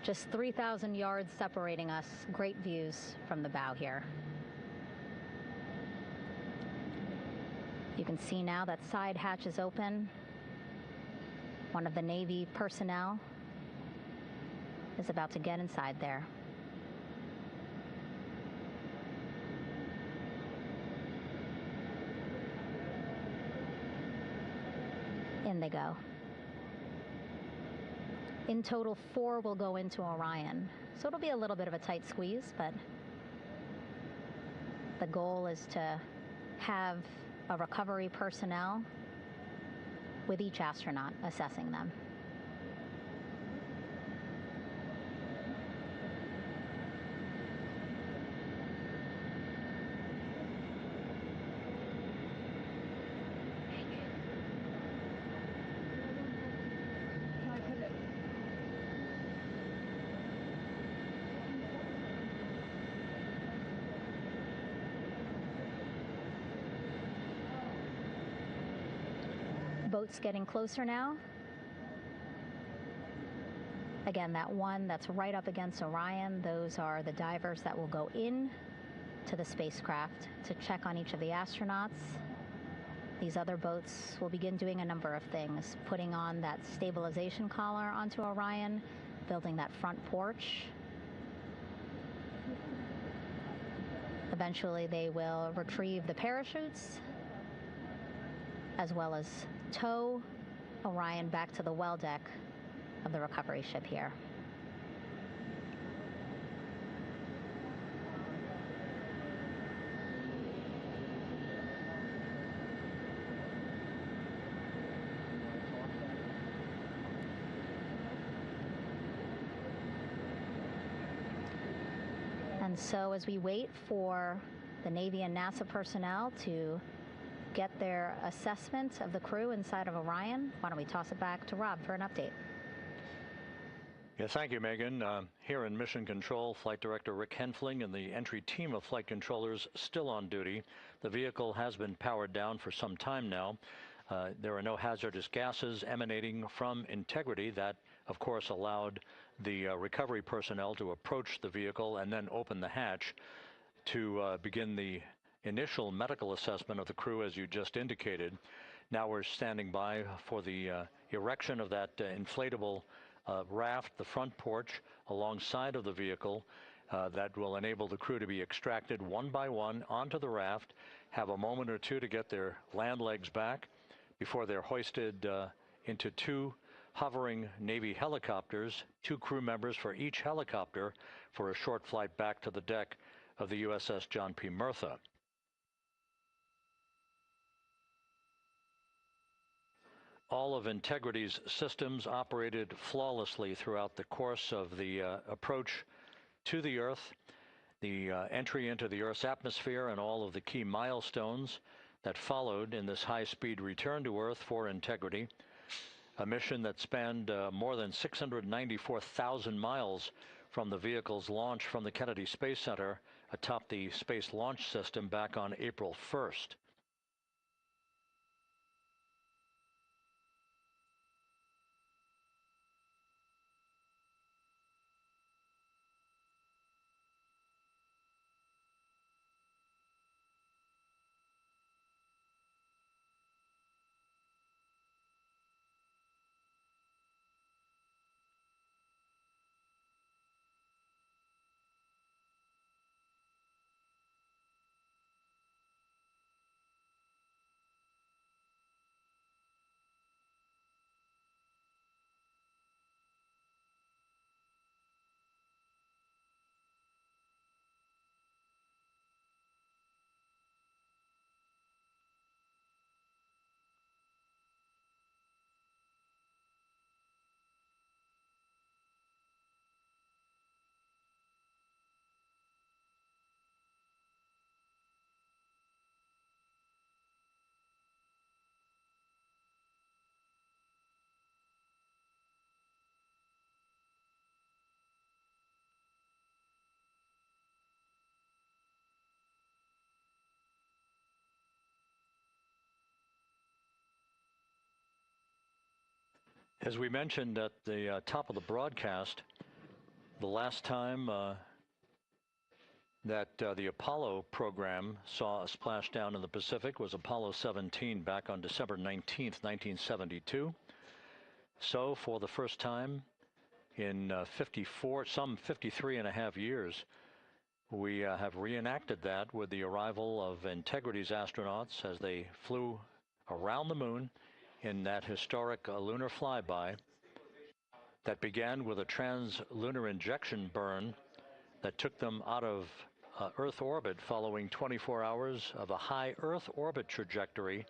[SPEAKER 5] just 3,000 yards separating us, great views from the bow here. You can see now that side hatch is open. One of the Navy personnel is about to get inside there. In they go. In total, 4 will go into Orion. So it'll be a little bit of a tight squeeze, but the goal is to have a recovery personnel with each astronaut assessing them. Boats getting closer now. Again, that one that's right up against Orion, those are the divers that will go in to the spacecraft to check on each of the astronauts. These other boats will begin doing a number of things, putting on that stabilization collar onto Orion, building that front porch. Eventually, they will retrieve the parachutes, as well as tow Orion back to the well deck of the recovery ship here. And so as we wait for the Navy and NASA personnel to get their assessment of the crew inside of Orion, why don't we toss it back to Rob for an update?
[SPEAKER 1] Yeah, thank you, Megan. Here in Mission Control, Flight Director Rick Henfling and the entry team of flight controllers still on duty. The vehicle has been powered down for some time now. There are no hazardous gases emanating from Integrity. That, of course, allowed the recovery personnel to approach the vehicle and then open the hatch to begin the initial medical assessment of the crew, as you just indicated. Now we're standing by for the erection of that inflatable raft, the front porch, alongside of the vehicle that will enable the crew to be extracted one by one onto the raft, have a moment or two to get their land legs back before they're hoisted into two hovering Navy helicopters, 2 crew members for each helicopter, for a short flight back to the deck of the USS John P. Murtha. All of Integrity's systems operated flawlessly throughout the course of the approach to the Earth, the entry into the Earth's atmosphere, and all of the key milestones that followed in this high-speed return to Earth for Integrity. A mission that spanned more than 694,000 miles from the vehicle's launch from the Kennedy Space Center atop the Space Launch System back on April 1st. As we mentioned at the top of the broadcast, the last time that the Apollo program saw a splashdown in the Pacific was Apollo 17 back on December 19th, 1972. So for the first time in some 53 and a half years, we have reenacted that with the arrival of Integrity's astronauts as they flew around the moon in that historic lunar flyby that began with a trans-lunar injection burn that took them out of Earth orbit following 24 hours of a high Earth orbit trajectory.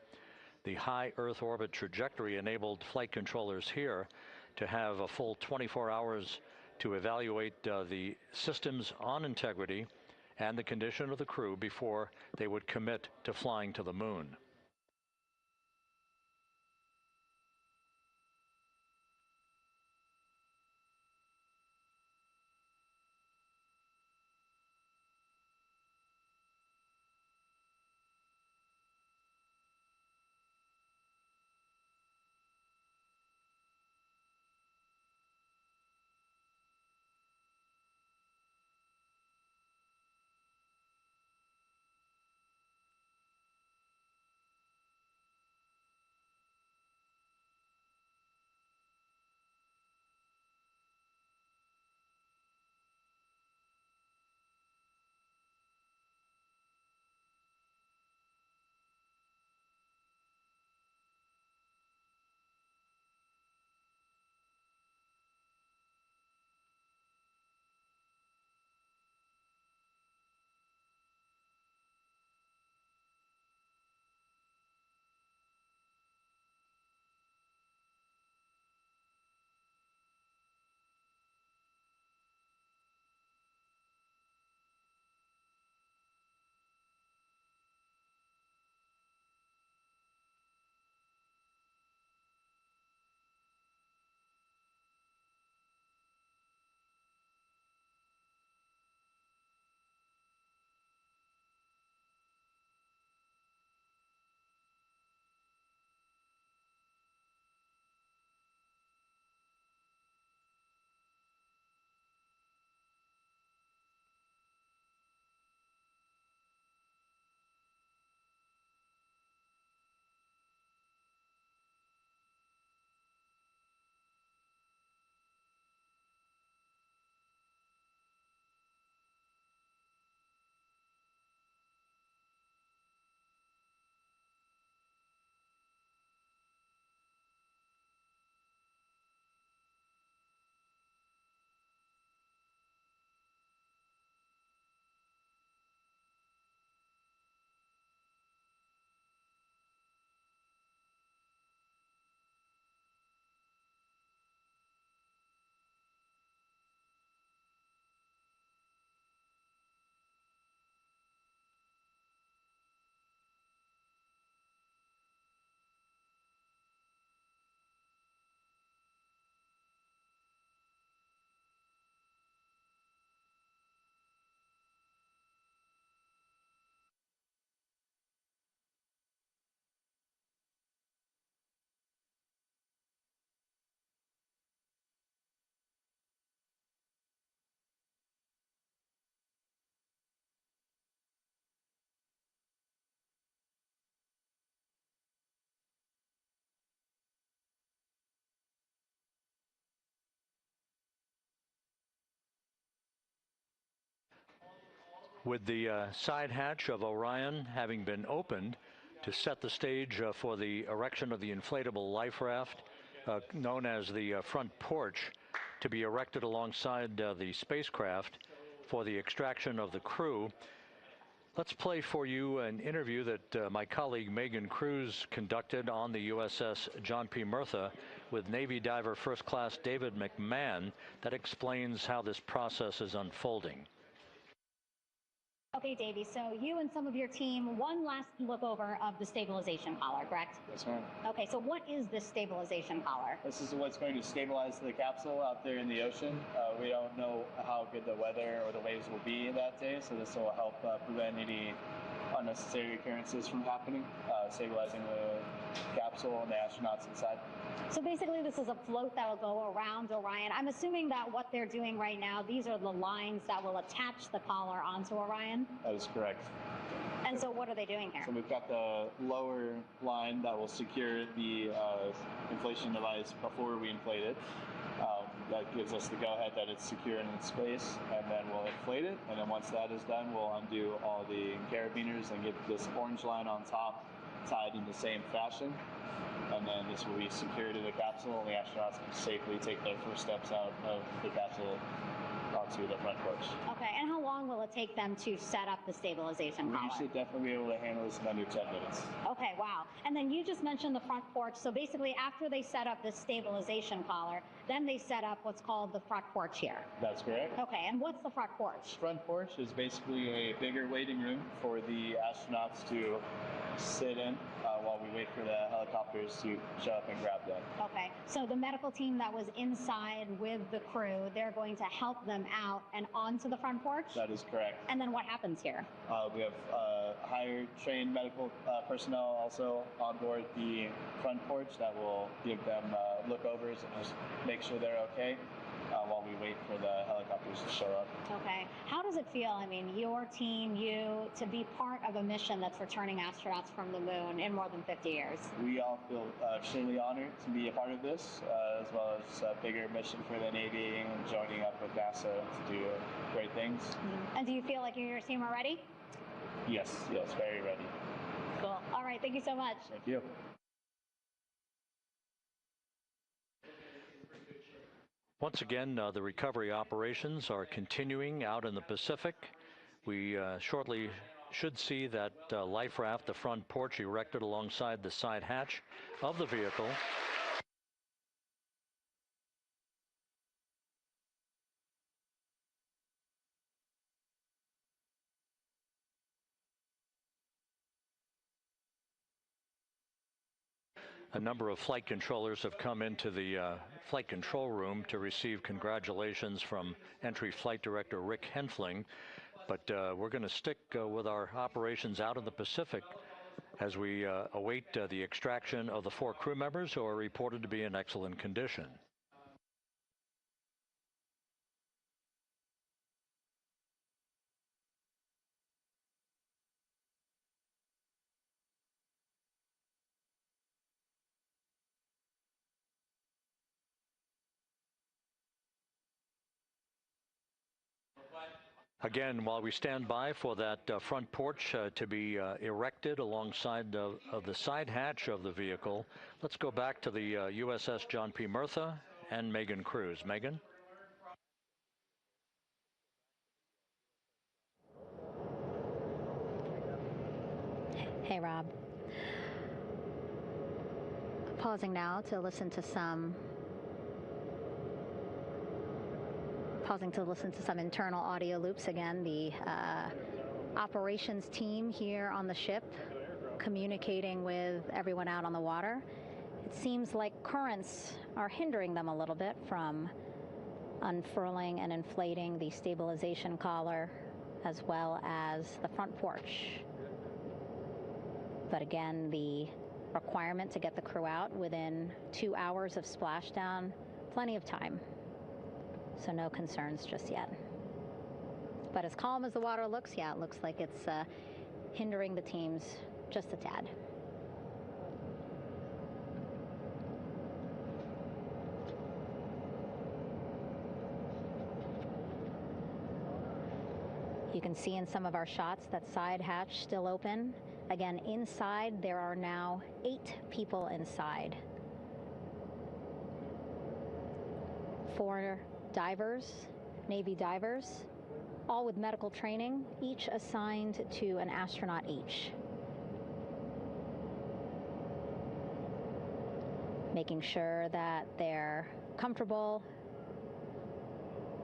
[SPEAKER 1] The high Earth orbit trajectory enabled flight controllers here to have a full 24 hours to evaluate the systems on Integrity and the condition of the crew before they would commit to flying to the moon. With the side hatch of Orion having been opened to set the stage for the erection of the inflatable life raft, known as the front porch, to be erected alongside the spacecraft for the extraction of the crew. Let's play for you an interview that my colleague Megan Cruz conducted on the USS John P. Murtha with Navy diver First Class David McMahon that explains how this process is unfolding.
[SPEAKER 5] Okay, Davey, so you and some of your team, one last look over of the stabilization collar, correct?
[SPEAKER 7] Yes, ma'am.
[SPEAKER 5] Okay, so what is this stabilization collar?
[SPEAKER 7] This is what's going to stabilize the capsule out there in the ocean. We don't know how good the weather or the waves will be that day, so this will help prevent any unnecessary occurrences from happening, stabilizing the capsule and the astronauts inside.
[SPEAKER 5] So basically this is a float that will go around Orion. I'm assuming that what they're doing right now, these are the lines that will attach the collar onto Orion?
[SPEAKER 7] That is correct.
[SPEAKER 5] And so what are they doing here?
[SPEAKER 7] So we've got the lower line that will secure the inflation device before we inflate it. That gives us the go-ahead that it's secure in its space, and then we'll inflate it. And then once that is done, we'll undo all the carabiners and get this orange line on top tied in the same fashion. And then this will be secured to the capsule, and the astronauts can safely take their first steps out of the capsule onto the front porch.
[SPEAKER 5] Okay, and how long will it take them to set up the stabilization collar?
[SPEAKER 7] We should definitely be able to handle this in under 10 minutes.
[SPEAKER 5] Okay, wow. And then you just mentioned the front porch. So basically after they set up the stabilization collar, then they set up what's called the front porch here.
[SPEAKER 7] That's correct.
[SPEAKER 5] Okay, and what's the front porch?
[SPEAKER 7] Front porch is basically a bigger waiting room for the astronauts to sit in while we wait for the helicopters to show up and grab them.
[SPEAKER 5] Okay, so the medical team that was inside with the crew, they're going to help them out and onto the front porch?
[SPEAKER 7] That is correct.
[SPEAKER 5] And then what happens here?
[SPEAKER 7] We have higher trained medical personnel also on board the front porch that will give them lookovers and just make sure they're okay while we wait for the helicopters to show up.
[SPEAKER 5] Okay. How does it feel, I mean, your team, you, to be part of a mission that's returning astronauts from the moon in more than 50 years?
[SPEAKER 7] We all feel extremely honored to be a part of this, as well as a bigger mission for the Navy and joining up with NASA to do great things.
[SPEAKER 5] Mm-hmm. And do you feel like you and your team are ready?
[SPEAKER 7] Yes, very ready.
[SPEAKER 5] Cool. All right, thank you so much.
[SPEAKER 7] Thank you.
[SPEAKER 1] Once again, the recovery operations are continuing out in the Pacific. We shortly should see that life raft, the front porch, erected alongside the side hatch of the vehicle. A number of flight controllers have come into the flight control room to receive congratulations from Entry Flight Director Rick Henfling. But we're going to stick with our operations out in the Pacific as we await the extraction of the 4 crew members who are reported to be in excellent condition. Again, while we stand by for that front porch to be erected alongside of the side hatch of the vehicle, let's go back to the USS John P. Murtha and Megan Cruz. Megan?
[SPEAKER 5] Hey, Rob. Pausing now to listen to some internal audio loops. Again, the operations team here on the ship communicating with everyone out on the water. It seems like currents are hindering them a little bit from unfurling and inflating the stabilization collar as well as the front porch. But again, the requirement to get the crew out within 2 hours of splashdown, plenty of time. So no concerns just yet. But as calm as the water looks, yeah, it looks like it's hindering the teams just a tad. You can see in some of our shots that side hatch still open. Again, inside there are now 8 people inside. 4 divers, Navy divers, all with medical training, each assigned to an astronaut each. Making sure that they're comfortable,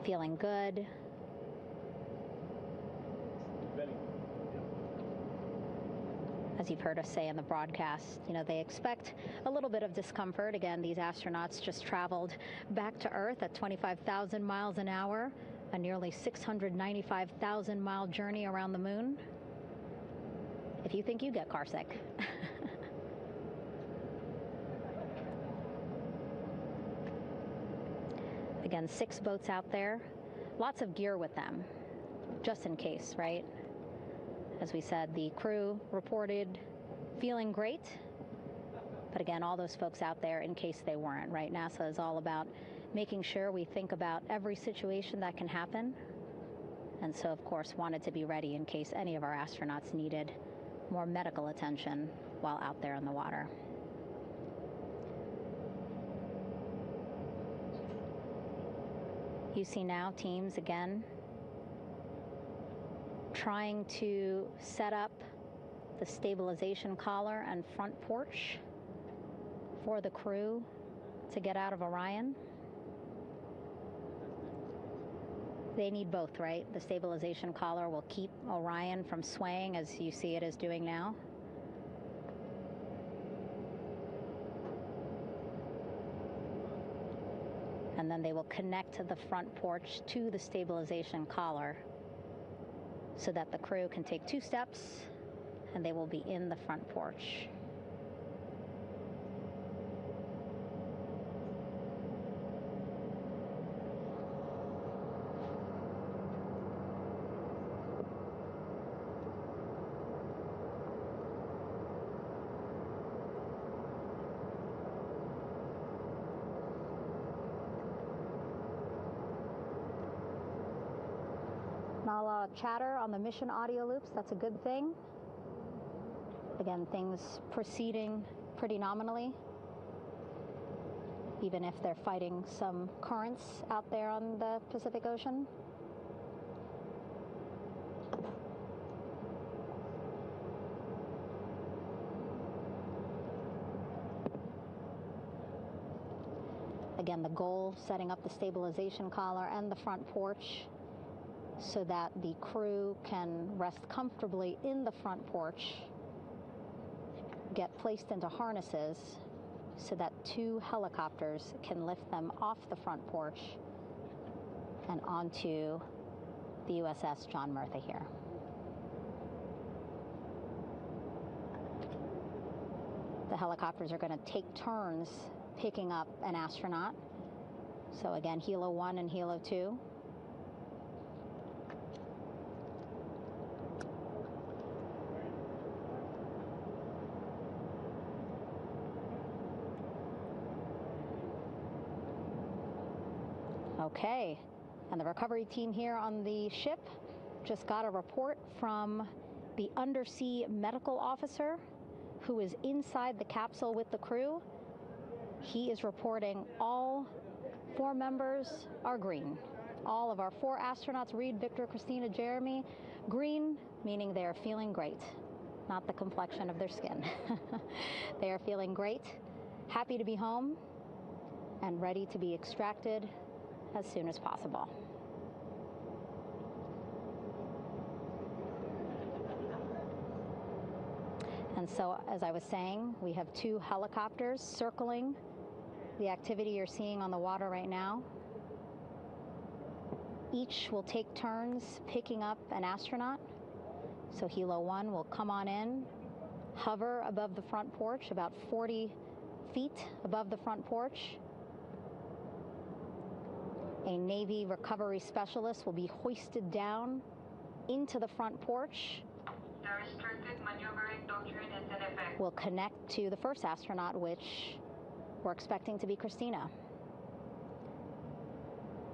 [SPEAKER 5] feeling good. As you've heard us say in the broadcast, they expect a little bit of discomfort. Again, these astronauts just traveled back to Earth at 25,000 miles an hour, a nearly 695,000-mile journey around the moon. If you think you get carsick. Again, 6 boats out there, lots of gear with them, just in case, right? As we said, the crew reported feeling great, but again, all those folks out there in case they weren't, right? NASA is all about making sure we think about every situation that can happen, and so, of course, wanted to be ready in case any of our astronauts needed more medical attention while out there in the water. You see now teams, again, trying to set up the stabilization collar and front porch for the crew to get out of Orion. They need both, right? The stabilization collar will keep Orion from swaying as you see it is doing now. And then they will connect the front porch to the stabilization collar so that the crew can take 2 steps and they will be in the front porch. Not a lot of chatter on the mission audio loops. That's a good thing. Again, things proceeding pretty nominally, even if they're fighting some currents out there on the Pacific Ocean. Again, the goal, setting up the stabilization collar and the front porch so that the crew can rest comfortably in the front porch, get placed into harnesses so that 2 helicopters can lift them off the front porch and onto the USS John Murtha here. The helicopters are going to take turns picking up an astronaut. So again, Helo 1 and Helo 2. Okay, and the recovery team here on the ship just got a report from the undersea medical officer who is inside the capsule with the crew. He is reporting all 4 members are green. All of our 4 astronauts, Reed, Victor, Christina, Jeremy, green, meaning they are feeling great, not the complexion of their skin. They are feeling great, happy to be home, and ready to be extracted as soon as possible. And so, as I was saying, we have 2 helicopters circling the activity you're seeing on the water right now. Each will take turns picking up an astronaut. So Helo 1 will come on in, hover above the front porch, about 40 feet above the front porch. A Navy recovery specialist will be hoisted down into the front porch.
[SPEAKER 8] The restricted maneuvering doctrine is in effect.
[SPEAKER 5] Will connect to the first astronaut, which we're expecting to be Christina.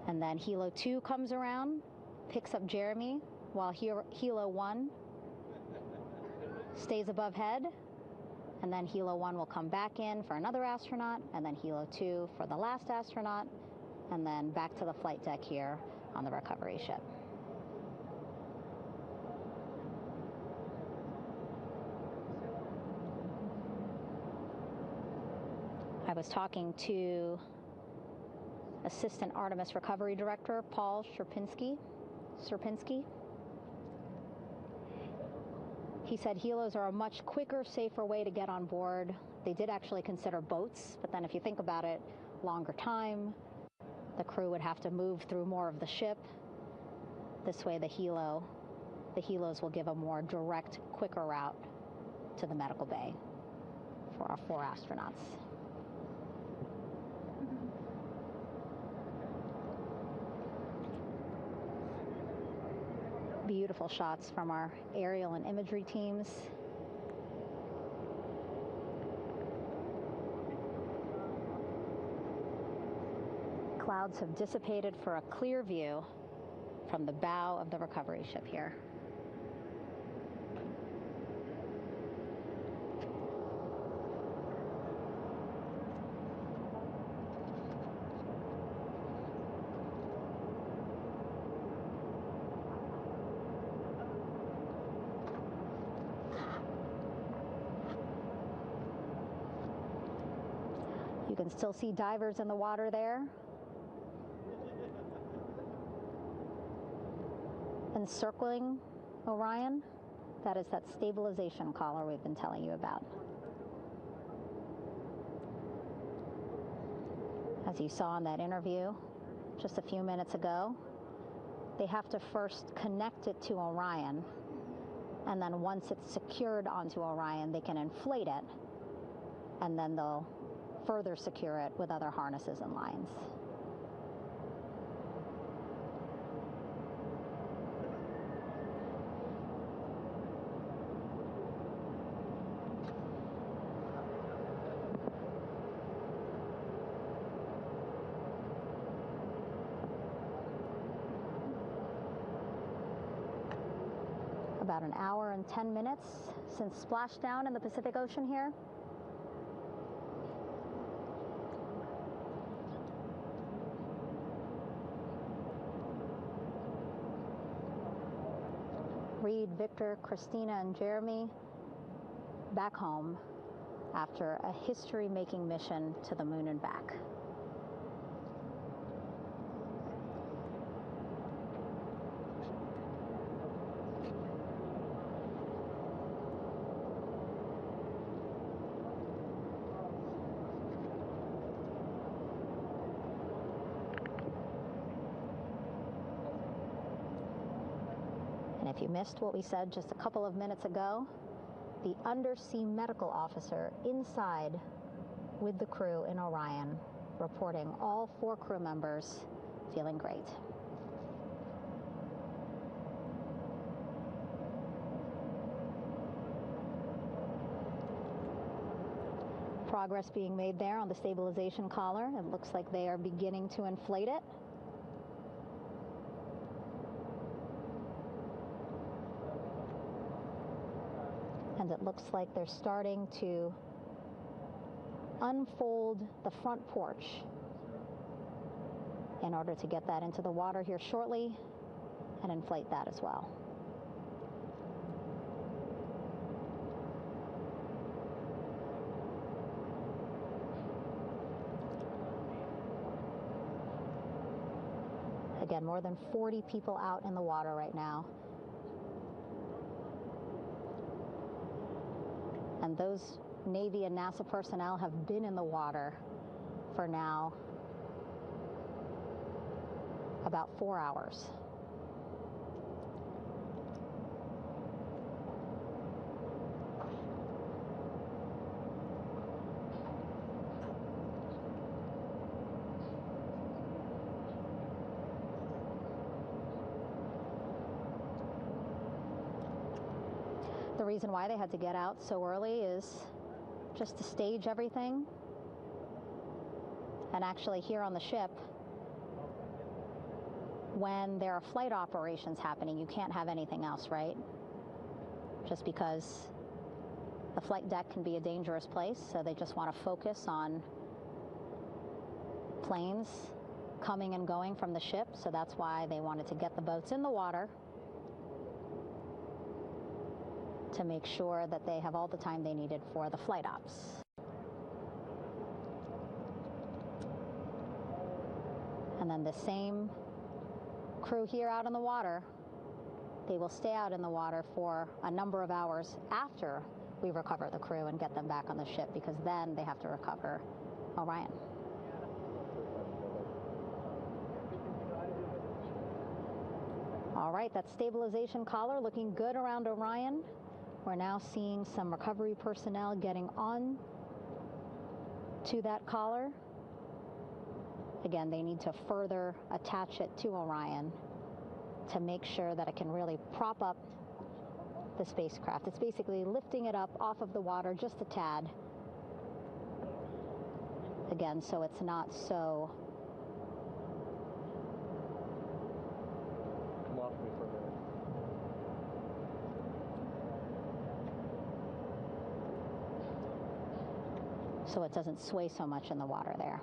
[SPEAKER 5] And then Helo 2 comes around, picks up Jeremy, while Helo 1 stays above head, and then Helo 1 will come back in for another astronaut, and then Helo 2 for the last astronaut, and then back to the flight deck here on the recovery ship. I was talking to Assistant Artemis Recovery Director Paul Sierpinski. He said helos are a much quicker, safer way to get on board. They did actually consider boats, but then if you think about it, longer time, the crew would have to move through more of the ship. This way the helos will give a more direct, quicker route to the medical bay for our 4 astronauts. Beautiful shots from our aerial and imagery teams. Clouds have dissipated for a clear view from the bow of the recovery ship here. You can still see divers in the water there. Encircling Orion, that is that stabilization collar we've been telling you about. As you saw in that interview just a few minutes ago, they have to first connect it to Orion, and then once it's secured onto Orion, they can inflate it, and then they'll further secure it with other harnesses and lines. About an hour and 10 minutes since splashdown in the Pacific Ocean here. Reed, Victor, Christina, and Jeremy back home after a history-making mission to the moon and back. If you missed what we said just a couple of minutes ago, the undersea medical officer inside with the crew in Orion, reporting all 4 crew members feeling great. Progress being made there on the stabilization collar. It looks like they are beginning to inflate it. And it looks like they're starting to unfold the front porch in order to get that into the water here shortly and inflate that as well. Again, more than 40 people out in the water right now. And those Navy and NASA personnel have been in the water for now about 4 hours. The reason why they had to get out so early is just to stage everything. And actually here on the ship, when there are flight operations happening, you can't have anything else, right? Just because the flight deck can be a dangerous place, so they just want to focus on planes coming and going from the ship, so that's why they wanted to get the boats in the water to make sure that they have all the time they needed for the flight ops. And then the same crew here out in the water, they will stay out in the water for a number of hours after we recover the crew and get them back on the ship, because then they have to recover Orion. All right, that stabilization collar looking good around Orion. We're now seeing some recovery personnel getting on to that collar. Again, they need to further attach it to Orion to make sure that it can really prop up the spacecraft. It's basically lifting it up off of the water just a tad. Again, so it's not so so it doesn't sway so much in the water there.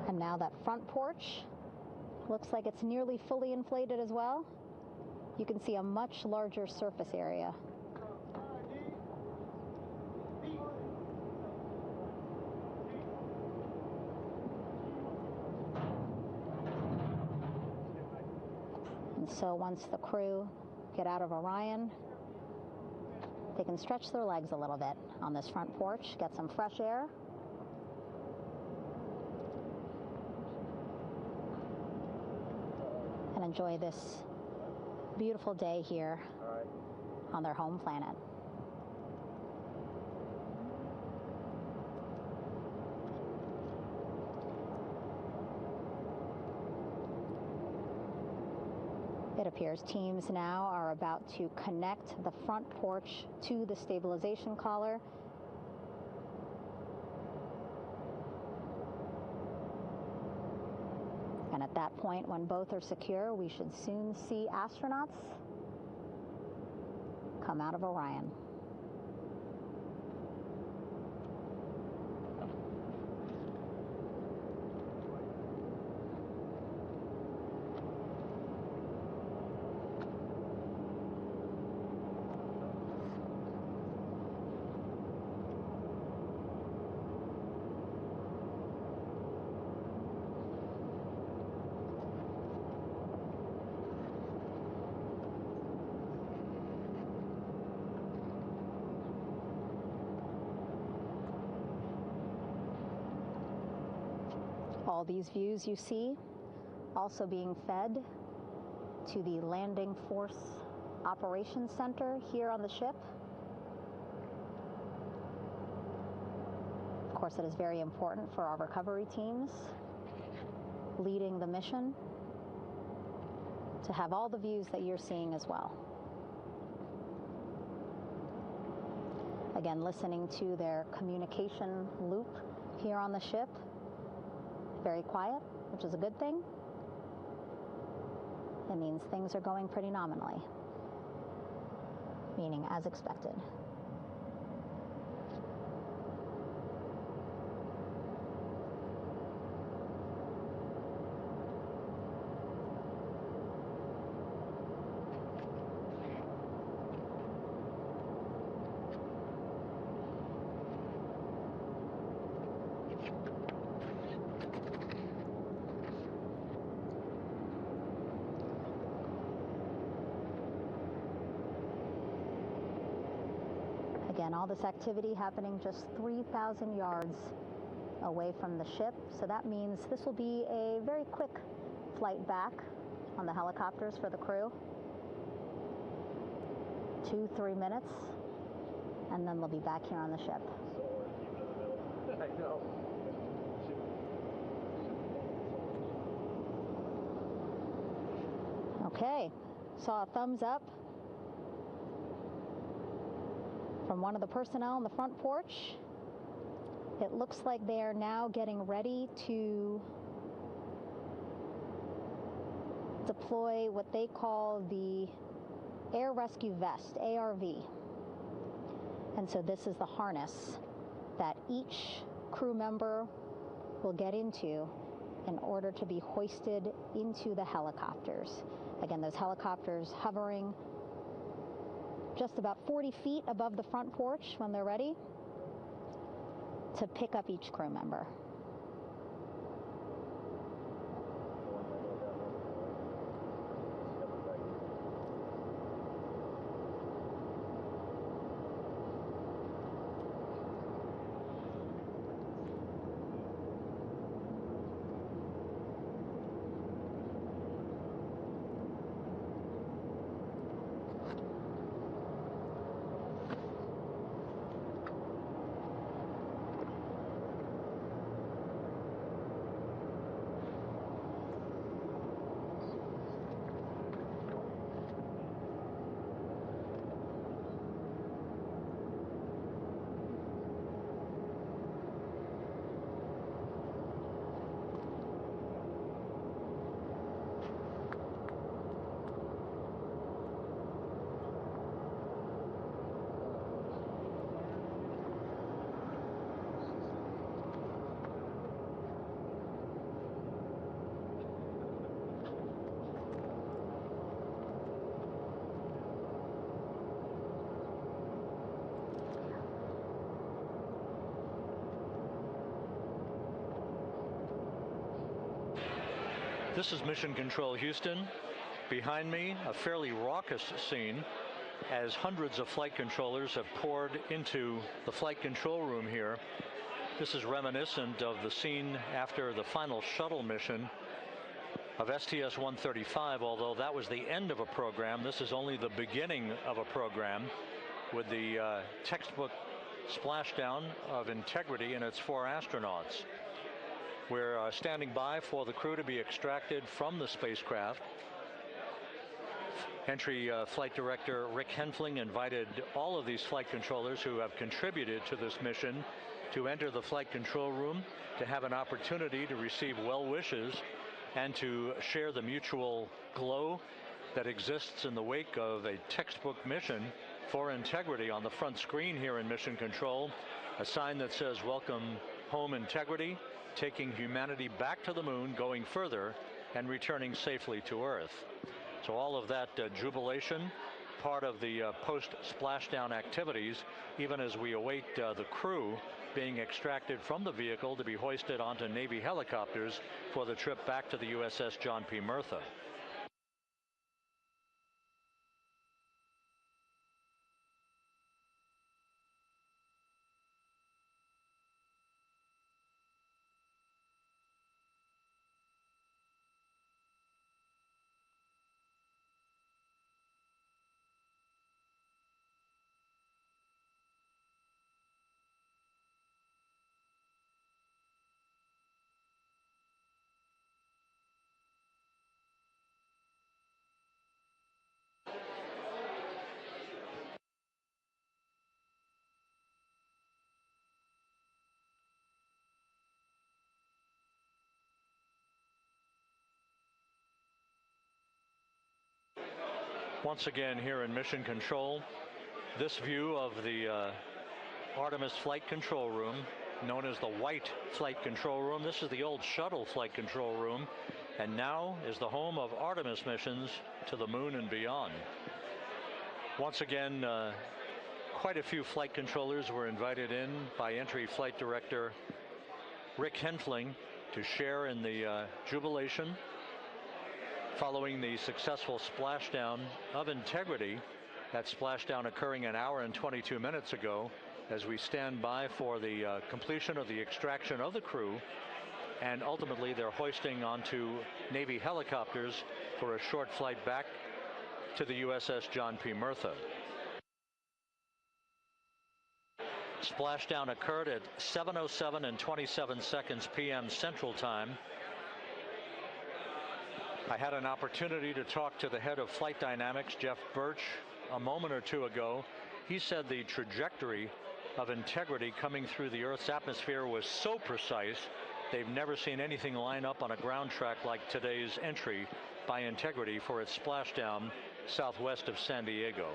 [SPEAKER 5] And now that front porch looks like it's nearly fully inflated as well. You can see a much larger surface area. And so once the crew get out of Orion, they can stretch their legs a little bit on this front porch, get some fresh air. And enjoy this beautiful day here on their home planet. It appears teams now are about to connect the front porch to the stabilization collar. And at that point, when both are secure, we should soon see astronauts come out of Orion. All these views you see also being fed to the Landing Force Operations Center here on the ship. Of course, it is very important for our recovery teams leading the mission to have all the views that you're seeing as well. Again, listening to their communication loop here on the ship. Very quiet, which is a good thing. It means things are going pretty nominally, meaning as expected. Again, all this activity happening just 3,000 yards away from the ship. So that means this will be a very quick flight back on the helicopters for the crew. 2-3 minutes, and then they'll be back here on the ship.
[SPEAKER 7] I know.
[SPEAKER 5] Okay, saw a thumbs up from one of the personnel on the front porch. It looks like they are now getting ready to deploy what they call the Air Rescue Vest, ARV. And so this is the harness that each crew member will get into in order to be hoisted into the helicopters. Again, those helicopters hovering just about 40 feet above the front porch when they're ready to pick up each crew member.
[SPEAKER 1] This is Mission Control Houston. Behind me, a fairly raucous scene as hundreds of flight controllers have poured into the flight control room here. This is reminiscent of the scene after the final shuttle mission of STS-135, although that was the end of a program. This is only the beginning of a program with the textbook splashdown of Integrity and its 4 astronauts. We're standing by for the crew to be extracted from the spacecraft. Entry Flight Director Rick Henfling invited all of these flight controllers who have contributed to this mission to enter the flight control room, to have an opportunity to receive well wishes and to share the mutual glow that exists in the wake of a textbook mission for Integrity. On the front screen here in Mission Control, a sign that says "Welcome home, Integrity," taking humanity back to the moon, going further, and returning safely to Earth. So all of that jubilation, part of the post-splashdown activities, even as we await the crew being extracted from the vehicle to be hoisted onto Navy helicopters for the trip back to the USS John P. Murtha. Once again here in Mission Control, this view of the Artemis Flight Control Room, known as the White Flight Control Room. This is the old shuttle flight control room, and now is the home of Artemis missions to the moon and beyond. Once again, quite a few flight controllers were invited in by Entry Flight Director Rick Henfling to share in the jubilation following the successful splashdown of Integrity. That splashdown occurring an hour and 22 minutes ago, as we stand by for the completion of the extraction of the crew, and ultimately their hoisting onto Navy helicopters for a short flight back to the USS John P. Murtha. Splashdown occurred at 7:07 and 27 seconds p.m. Central Time. I had an opportunity to talk to the head of flight dynamics, Jeff Birch, a moment or two ago. He said the trajectory of Integrity coming through the Earth's atmosphere was so precise, they've never seen anything line up on a ground track like today's entry by Integrity for its splashdown southwest of San Diego.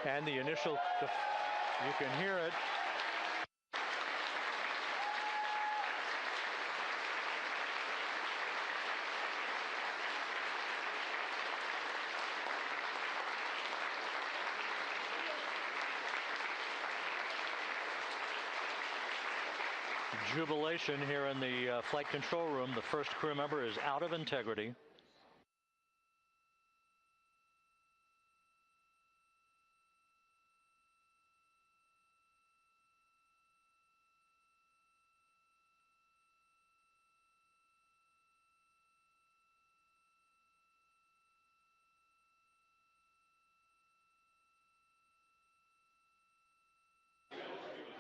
[SPEAKER 1] And the initial, you can hear it. Jubilation here in the flight control room. The first crew member is out of Integrity.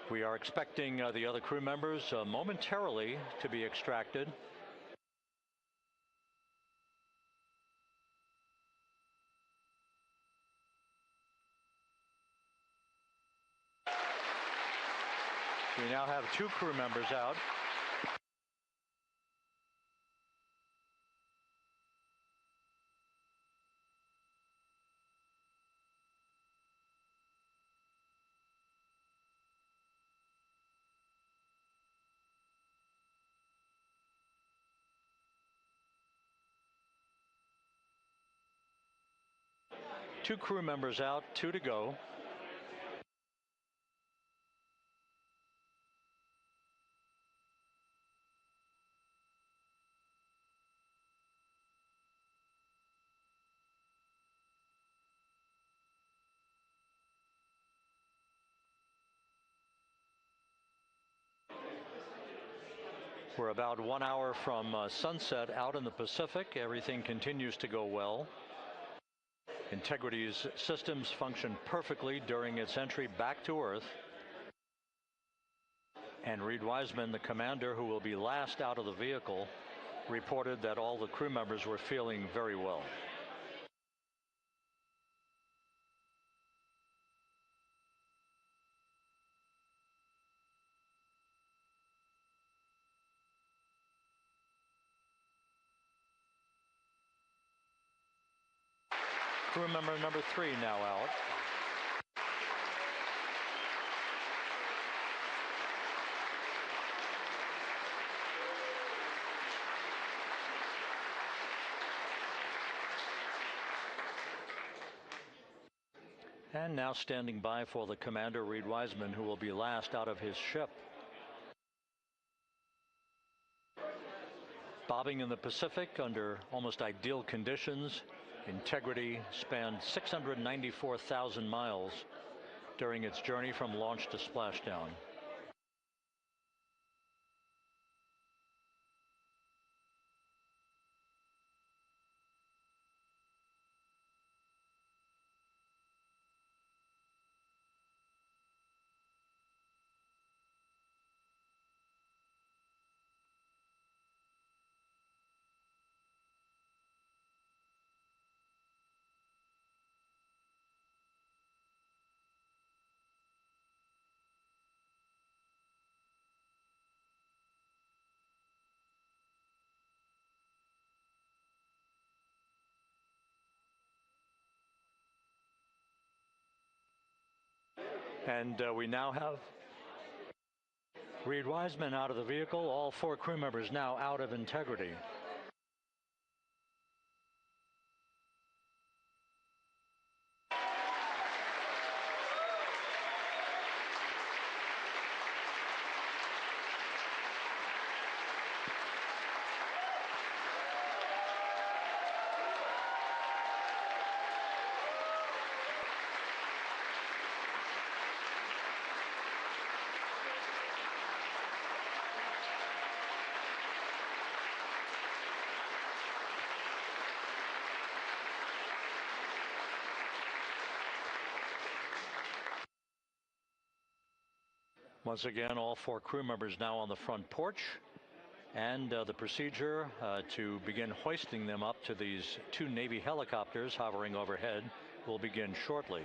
[SPEAKER 1] We are expecting the other crew members momentarily to be extracted. We now have 2 crew members out. Two crew members out, 2 to go. We're about 1 hour from sunset out in the Pacific. Everything continues to go well. Integrity's systems function perfectly during its entry back to Earth. And Reed Wiseman, the commander who will be last out of the vehicle, reported that all the crew members were feeling very well. Crew member number 3 now out. And now standing by for the commander, Reed Wiseman, who will be last out of his ship. Bobbing in the Pacific under almost ideal conditions, Integrity spanned 694,000 miles during its journey from launch to splashdown. And we now have Reed Wiseman out of the vehicle, all 4 crew members now out of Integrity. Once again, all 4 crew members now on the front porch, and the procedure to begin hoisting them up to these 2 Navy helicopters hovering overhead will begin shortly.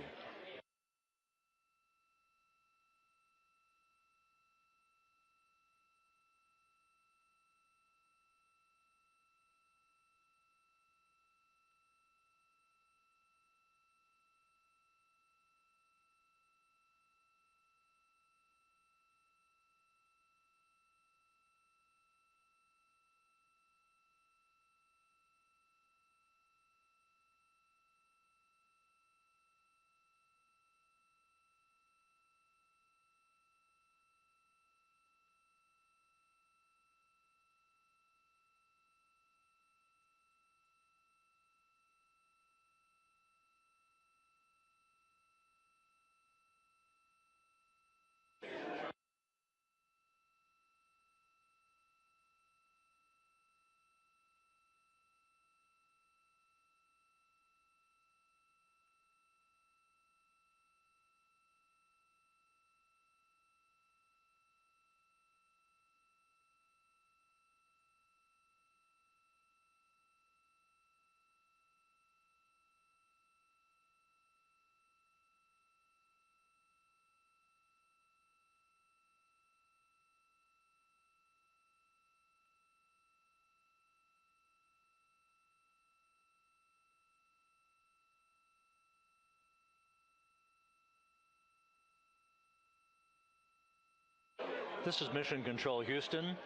[SPEAKER 1] This is Mission Control Houston.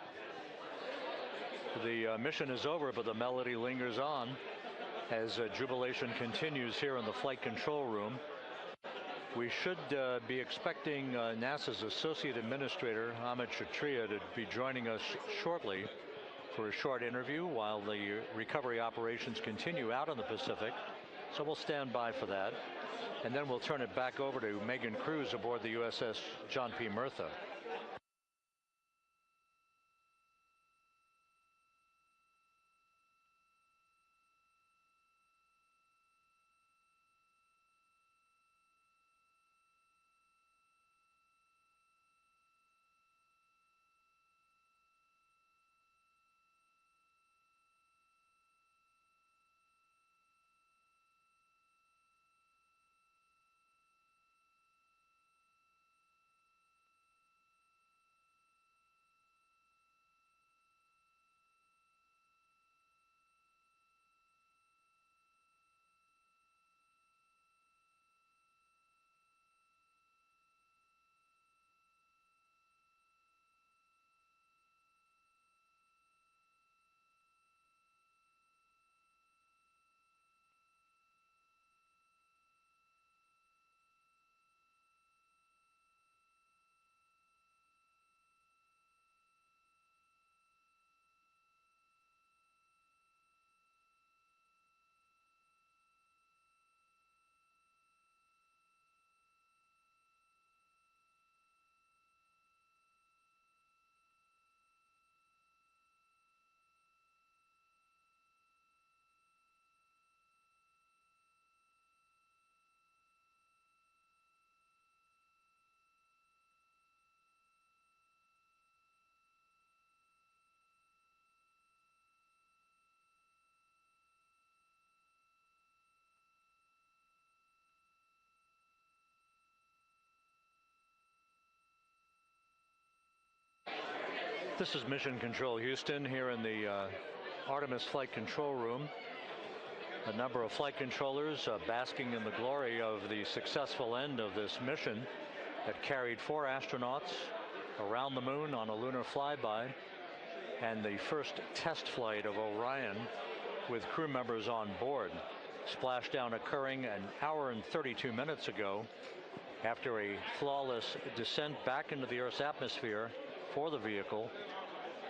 [SPEAKER 1] The mission is over, but the melody lingers on as jubilation continues here in the flight control room. We should be expecting NASA's Associate Administrator, Amit Kshatriya, to be joining us shortly for a short interview while the recovery operations continue out in the Pacific. So we'll stand by for that. And then we'll turn it back over to Megan Cruz aboard the USS John P. Murtha. This is Mission Control Houston here in the Artemis Flight Control Room. A number of flight controllers basking in the glory of the successful end of this mission that carried 4 astronauts around the moon on a lunar flyby, and the first test flight of Orion with crew members on board. Splashdown occurring an hour and 32 minutes ago after a flawless descent back into the Earth's atmosphere for the vehicle.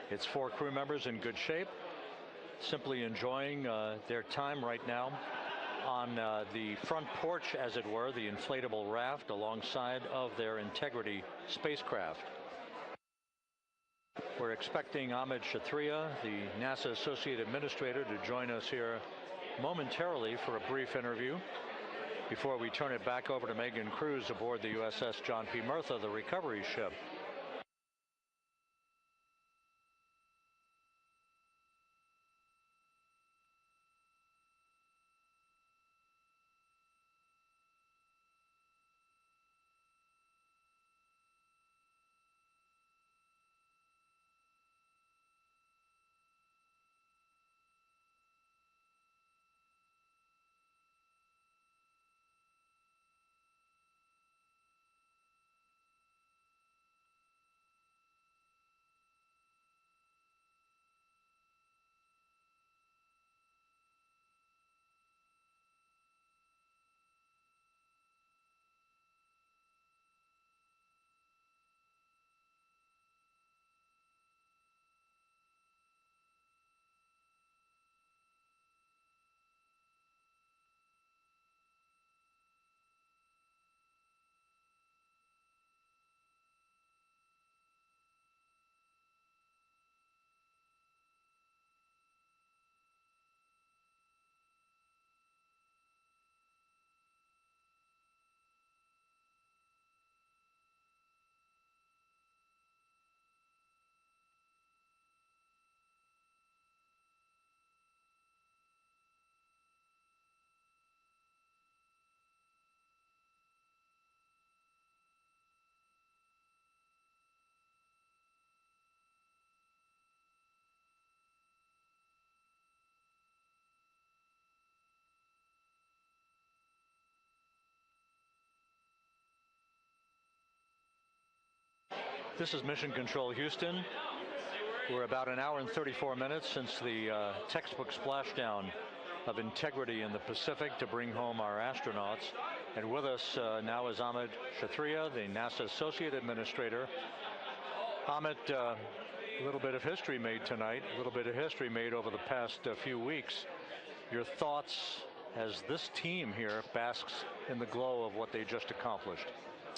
[SPEAKER 1] Its 4 crew members in good shape, simply enjoying their time right now on the front porch, as it were, the inflatable raft alongside of their Integrity spacecraft. We're expecting Amit Kshatriya, the NASA Associate Administrator, to join us here momentarily for a brief interview before we turn it back over to Megan Cruz aboard the USS John P. Murtha, the recovery ship. This is Mission Control Houston. We're about an hour and 34 minutes since the textbook splashdown of integrity in the Pacific to bring home our astronauts. And with us now is Amit Kshatriya, the NASA Associate Administrator. Amit, a little bit of history made tonight, a little bit of history made over the past few weeks. Your thoughts as this team here basks in the glow of what they just accomplished?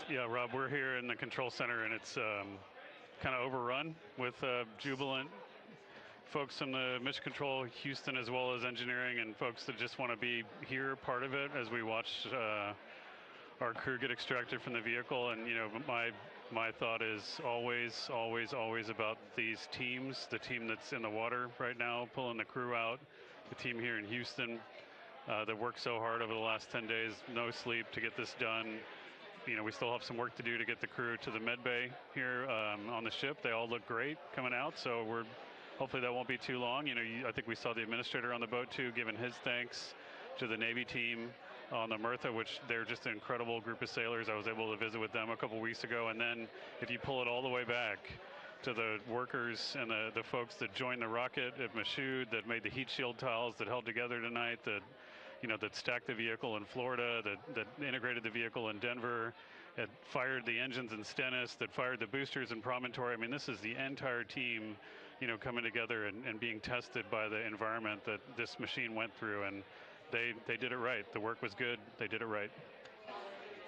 [SPEAKER 9] Yeah, Rob, we're here in the control center, and it's kind of overrun with jubilant folks in the Mission Control Houston, as well as engineering, and folks that just want to be here, part of it, as we watch our crew get extracted from the vehicle. And, you know, my thought is always, always, always about these teams, the team that's in the water right now, pulling the crew out, the team here in Houston that worked so hard over the last 10 days, no sleep to get this done. You know, we still have some work to do to get the crew to the med bay here on the ship. They all look great coming out, so hopefully that won't be too long. You know, I think we saw the administrator on the boat too, giving his thanks to the Navy team on the Myrtha, which they're just an incredible group of sailors. I was able to visit with them a couple weeks ago. And then if you pull it all the way back to the workers and the folks that joined the rocket at Michoud, that made the heat shield tiles that held together tonight, that stacked the vehicle in Florida, that integrated the vehicle in Denver, that fired the engines in Stennis, that fired the boosters in Promontory. I mean, this is the entire team, coming together and being tested by the environment that this machine went through. And they did it right. The work was good. They did it right.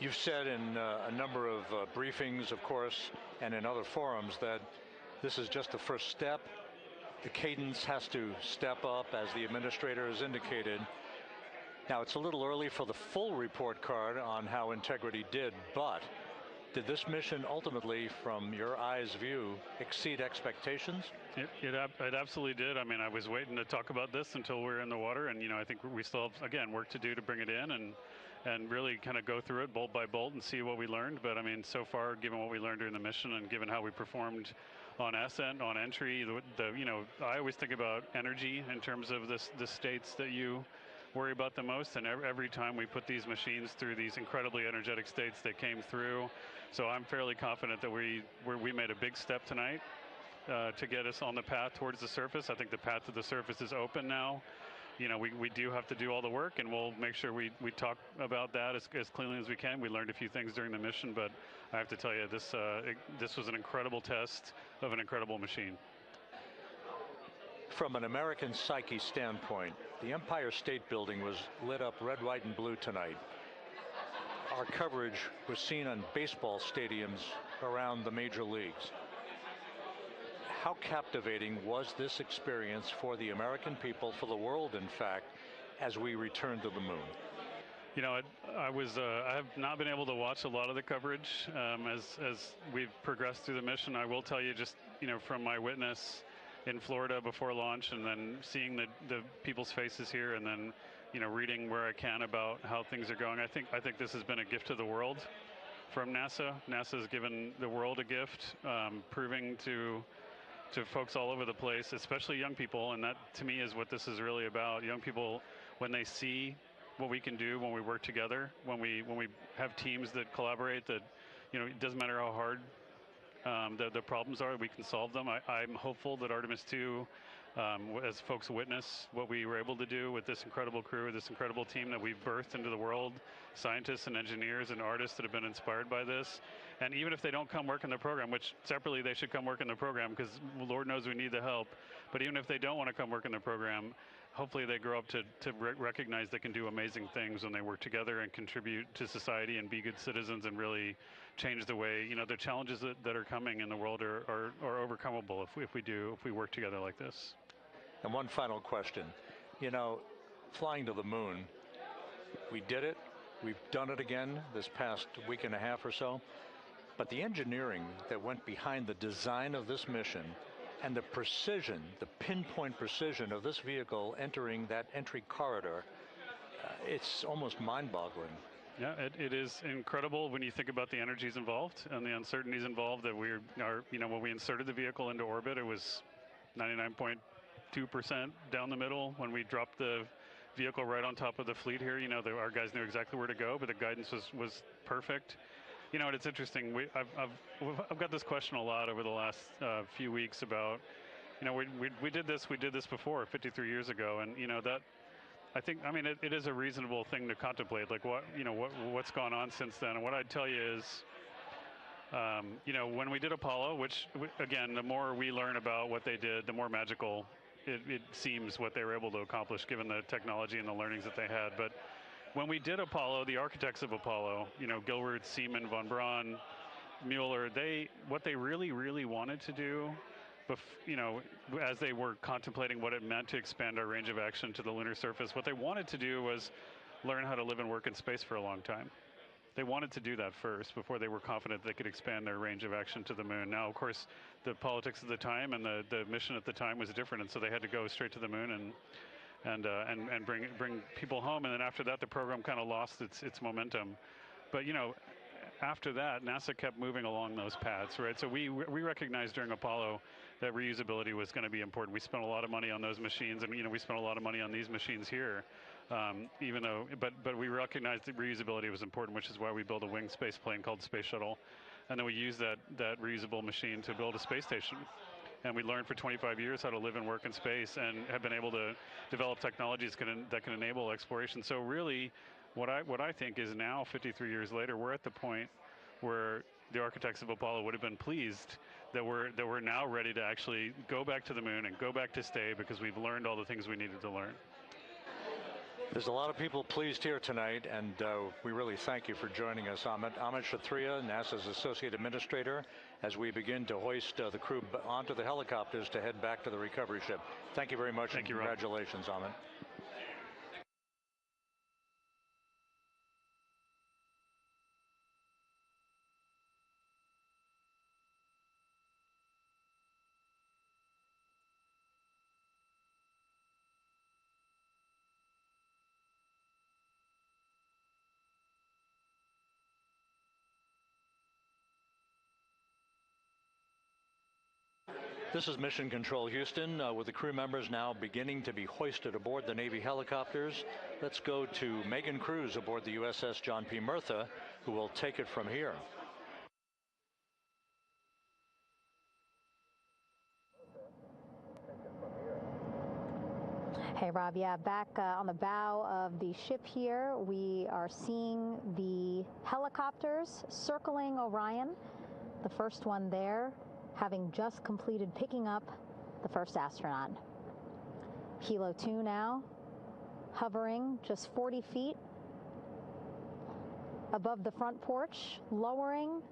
[SPEAKER 1] You've said in a number of briefings, of course, and in other forums that this is just the first step. The cadence has to step up, as the administrator has indicated. Now, it's a little early for the full report card on how integrity did, but did this mission ultimately, from your eyes view, exceed expectations?
[SPEAKER 9] It absolutely did. I mean, I was waiting to talk about this until we were in the water, and I think we still have, again, work to do to bring it in and really kind of go through it bolt by bolt and see what we learned. But I mean, so far, given what we learned during the mission and given how we performed on ascent, on entry, I always think about energy in terms of the states that you worry about the most, and every time we put these machines through these incredibly energetic states, they came through. So I'm fairly confident that we made a big step tonight to get us on the path towards the surface. I think the path to the surface is open now. We do have to do all the work, and we'll make sure we talk about that as cleanly as we can. We learned a few things during the mission, but I have to tell you, this was an incredible test of an incredible machine.
[SPEAKER 1] From an American psyche standpoint, the Empire State Building was lit up red, white, and blue tonight. Our coverage was seen on baseball stadiums around the major leagues. How captivating was this experience for the American people, for the world, in fact, as we returned to the moon?
[SPEAKER 9] I have not been able to watch a lot of the coverage as we've progressed through the mission. I will tell you, just from my witness in Florida before launch, and then seeing the people's faces here, and then reading where I can about how things are going. I think this has been a gift to the world from NASA. NASA has given the world a gift, proving to folks all over the place, especially young people, and that to me is what this is really about. Young people, when they see what we can do when we work together, when we have teams that collaborate, that it doesn't matter how hard the problems are, we can solve them. I'm hopeful that Artemis 2, as folks witness what we were able to do with this incredible crew, this incredible team that we've birthed into the world, scientists and engineers and artists that have been inspired by this. And even if they don't come work in the program, which separately they should come work in the program, because Lord knows we need the help, but even if they don't want to come work in the program, hopefully they grow up to recognize they can do amazing things when they work together and contribute to society and be good citizens and really change the way, the challenges that are coming in the world are overcomable if we work together like this.
[SPEAKER 1] And one final question. Flying to the moon, we did it. We've done it again this past week and a half or so. But the engineering that went behind the design of this mission and the precision, the pinpoint precision of this vehicle entering that entry corridor, it's almost mind-boggling.
[SPEAKER 9] Yeah, it is incredible when you think about the energies involved and the uncertainties involved. That when we inserted the vehicle into orbit, it was 99.2% down the middle. When we dropped the vehicle right on top of the fleet here, our guys knew exactly where to go, but the guidance was perfect. You know, and it's interesting. I've got this question a lot over the last few weeks about, you know, we did this before 53 years ago, and you know that. I think, I mean, it is a reasonable thing to contemplate, like what's gone on since then. And what I'd tell you is, you know, when we did Apollo, which again, the more we learn about what they did, the more magical it seems what they were able to accomplish given the technology and the learnings that they had. But when we did Apollo, the architects of Apollo, you know, Gilbert, Seaman, von Braun, Mueller, what they really wanted to do, you know, as they were contemplating what it meant to expand our range of action to the lunar surface, what they wanted to do was learn how to live and work in space for a long time. They wanted to do that first before they were confident they could expand their range of action to the moon. Now, of course, the politics of the time and the mission at the time was different, and so they had to go straight to the moon and bring people home. And then after that, the program kind of lost its momentum. But you know, after that, NASA kept moving along those paths, right? So we recognized during Apollo that reusability was going to be important. We spent a lot of money on those machines, and you know, we spent a lot of money on these machines here, even though, but we recognized that reusability was important, which is why we built a winged space plane called Space Shuttle, and then we used that reusable machine to build a space station. And we learned for 25 years how to live and work in space, and have been able to develop technologies that can enable exploration. So really, what I think is now, 53 years later, we're at the point where the architects of Apollo would have been pleased that we're now ready to actually go back to the moon and go back to stay, because we've learned all the things we needed to learn.
[SPEAKER 1] There's a lot of people pleased here tonight, and we really thank you for joining us. Amit Kshatriya, NASA's Associate Administrator, as we begin to hoist the crew onto the helicopters to head back to the recovery ship. Thank you very much, and congratulations, Amit. This is Mission Control Houston, with the crew members now beginning to be hoisted aboard the Navy helicopters. Let's go to Megan Cruz aboard the USS John P. Murtha, who will take it from here.
[SPEAKER 5] Hey, Rob, yeah, back on the bow of the ship here, we are seeing the helicopters circling Orion, the first one there having just completed picking up the first astronaut. Helo 2 now hovering just 40 feet above the front porch, lowering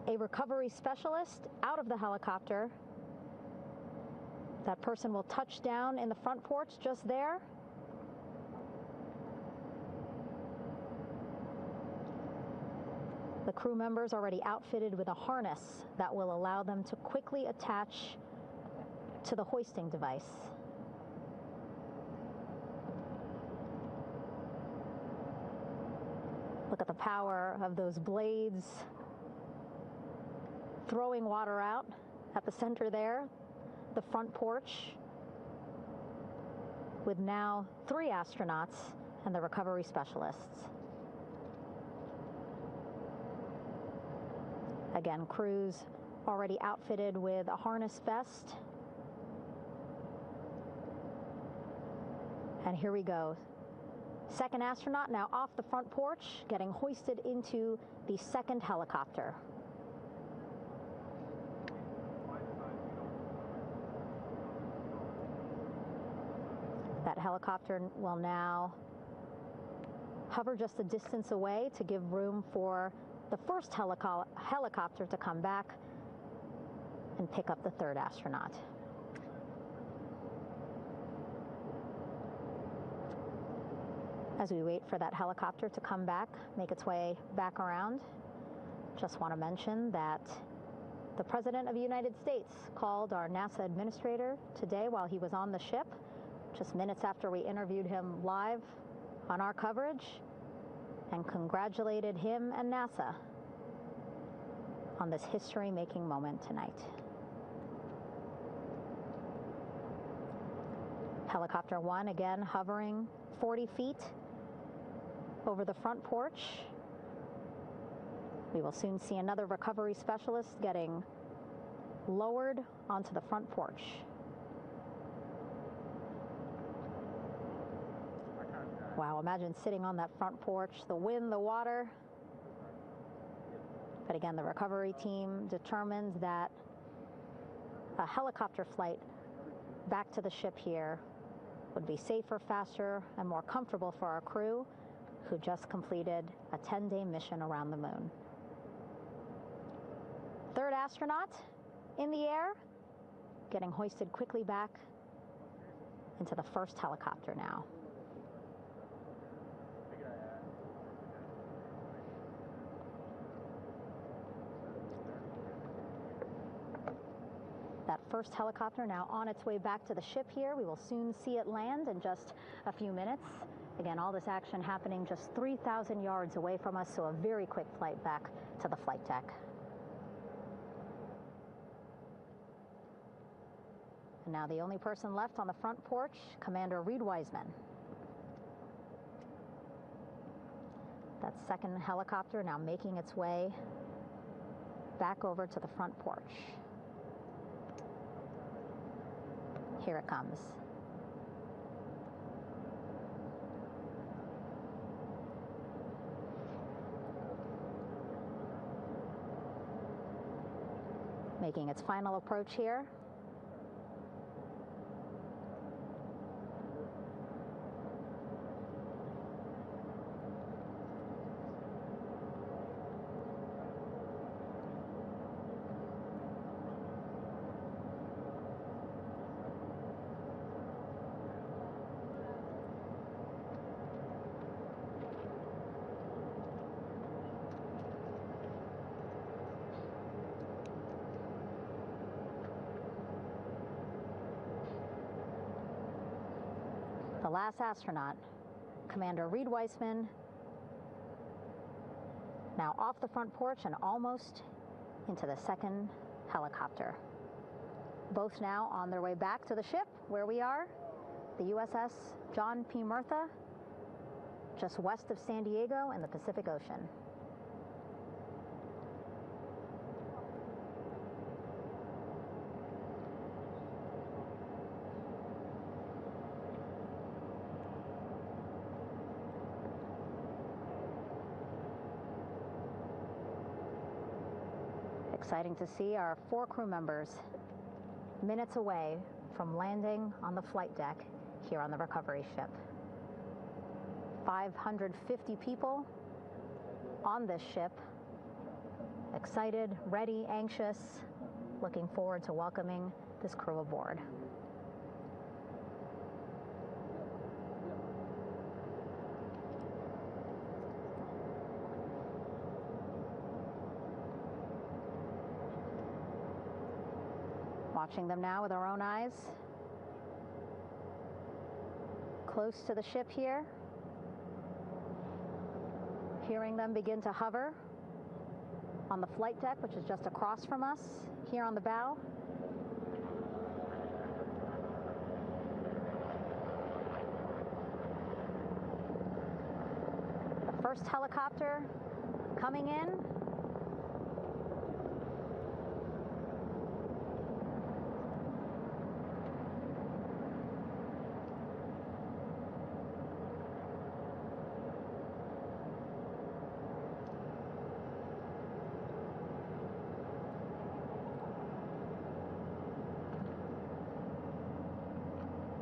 [SPEAKER 5] a recovery specialist out of the helicopter. That person will touch down in the front porch just there. The crew members already outfitted with a harness that will allow them to quickly attach to the hoisting device. Look at the power of those blades throwing water out at the center there, the front porch, with now 3 astronauts and the recovery specialists. Again, crews already outfitted with a harness vest. And here we go. Second astronaut now off the front porch, getting hoisted into the second helicopter. That helicopter will now hover just a distance away to give room for the first helicopter to come back and pick up the third astronaut. As we wait for that helicopter to come back, make its way back around, just want to mention that the President of the United States called our NASA administrator today while he was on the ship, just minutes after we interviewed him live on our coverage, and congratulated him and NASA on this history-making moment tonight. Helicopter 1 again hovering 40 feet over the front porch. We will soon see another recovery specialist getting lowered onto the front porch. Wow, imagine sitting on that front porch, the wind, the water. But again, the recovery team determined that a helicopter flight back to the ship here would be safer, faster, and more comfortable for our crew who just completed a 10-day mission around the moon. Third astronaut in the air, getting hoisted quickly back into the first helicopter now. That first helicopter now on its way back to the ship here. We will soon see it land in just a few minutes. Again, all this action happening just 3,000 yards away from us, so a very quick flight back to the flight deck. And now the only person left on the front porch, Commander Reed Wiseman. That second helicopter now making its way back over to the front porch. Here it comes. Making its final approach here. The last astronaut, Commander Reed Wiseman, now off the front porch and almost into the second helicopter. Both now on their way back to the ship where we are, the USS John P. Murtha, just west of San Diego in the Pacific Ocean. Exciting to see our 4 crew members minutes away from landing on the flight deck here on the recovery ship. 550 people on this ship, excited, ready, anxious, looking forward to welcoming this crew aboard. Watching them now with our own eyes. Close to the ship here. Hearing them begin to hover on the flight deck, which is just across from us, here on the bow. The first helicopter coming in.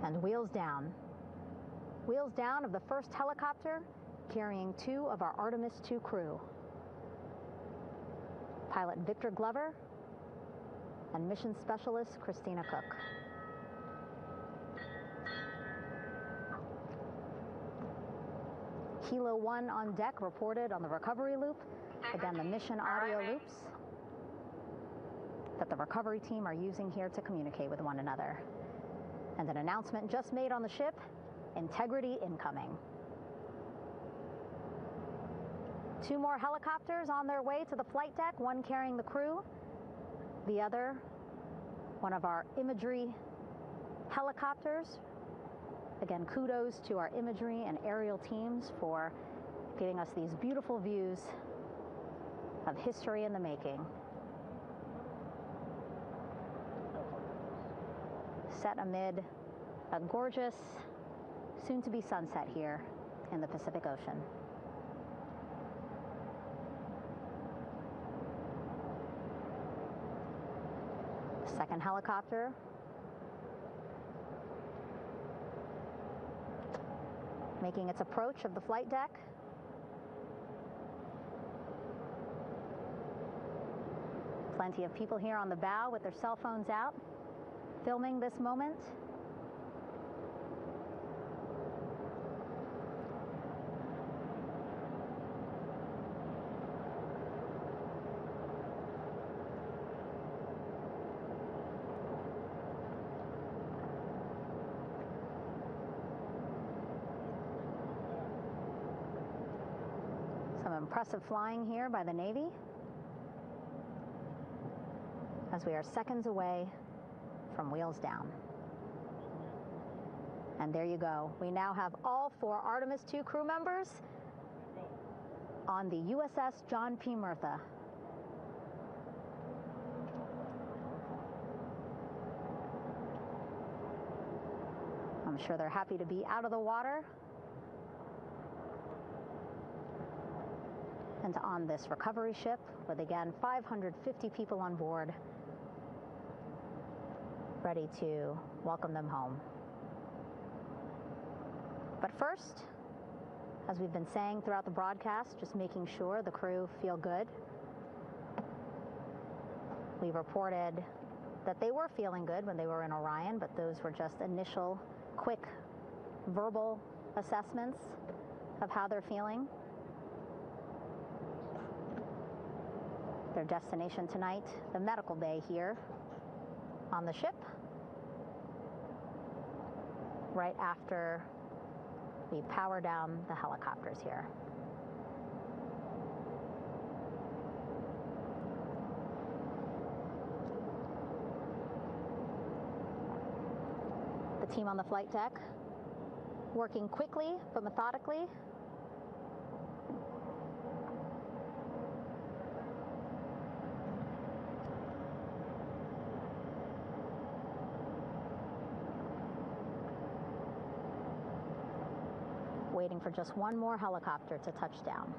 [SPEAKER 5] And wheels down. Wheels down of the first helicopter carrying 2 of our Artemis II crew. Pilot Victor Glover and mission specialist Christina Cook. Kilo 1 on deck reported on the recovery loop. Again, the mission audio loops that the recovery team are using here to communicate with one another. And an announcement just made on the ship, integrity incoming. 2 more helicopters on their way to the flight deck, one carrying the crew, the other, one of our imagery helicopters. Again, kudos to our imagery and aerial teams for giving us these beautiful views of history in the making. Set amid a gorgeous, soon-to-be sunset here in the Pacific Ocean. Second helicopter making its approach of the flight deck. Plenty of people here on the bow with their cell phones out, filming this moment. Some impressive flying here by the Navy, as we are seconds away from wheels down. And there you go. We now have all 4 Artemis II crew members on the USS John P. Murtha. I'm sure they're happy to be out of the water and on this recovery ship with, again, 550 people on board, ready to welcome them home. But first, as we've been saying throughout the broadcast, just making sure the crew feel good. We reported that they were feeling good when they were in Orion, but those were just initial, quick, verbal assessments of how they're feeling. Their destination tonight, the medical bay here on the ship, right after we power down the helicopters here. The team on the flight deck working quickly but methodically. Waiting for just one more helicopter to touch down.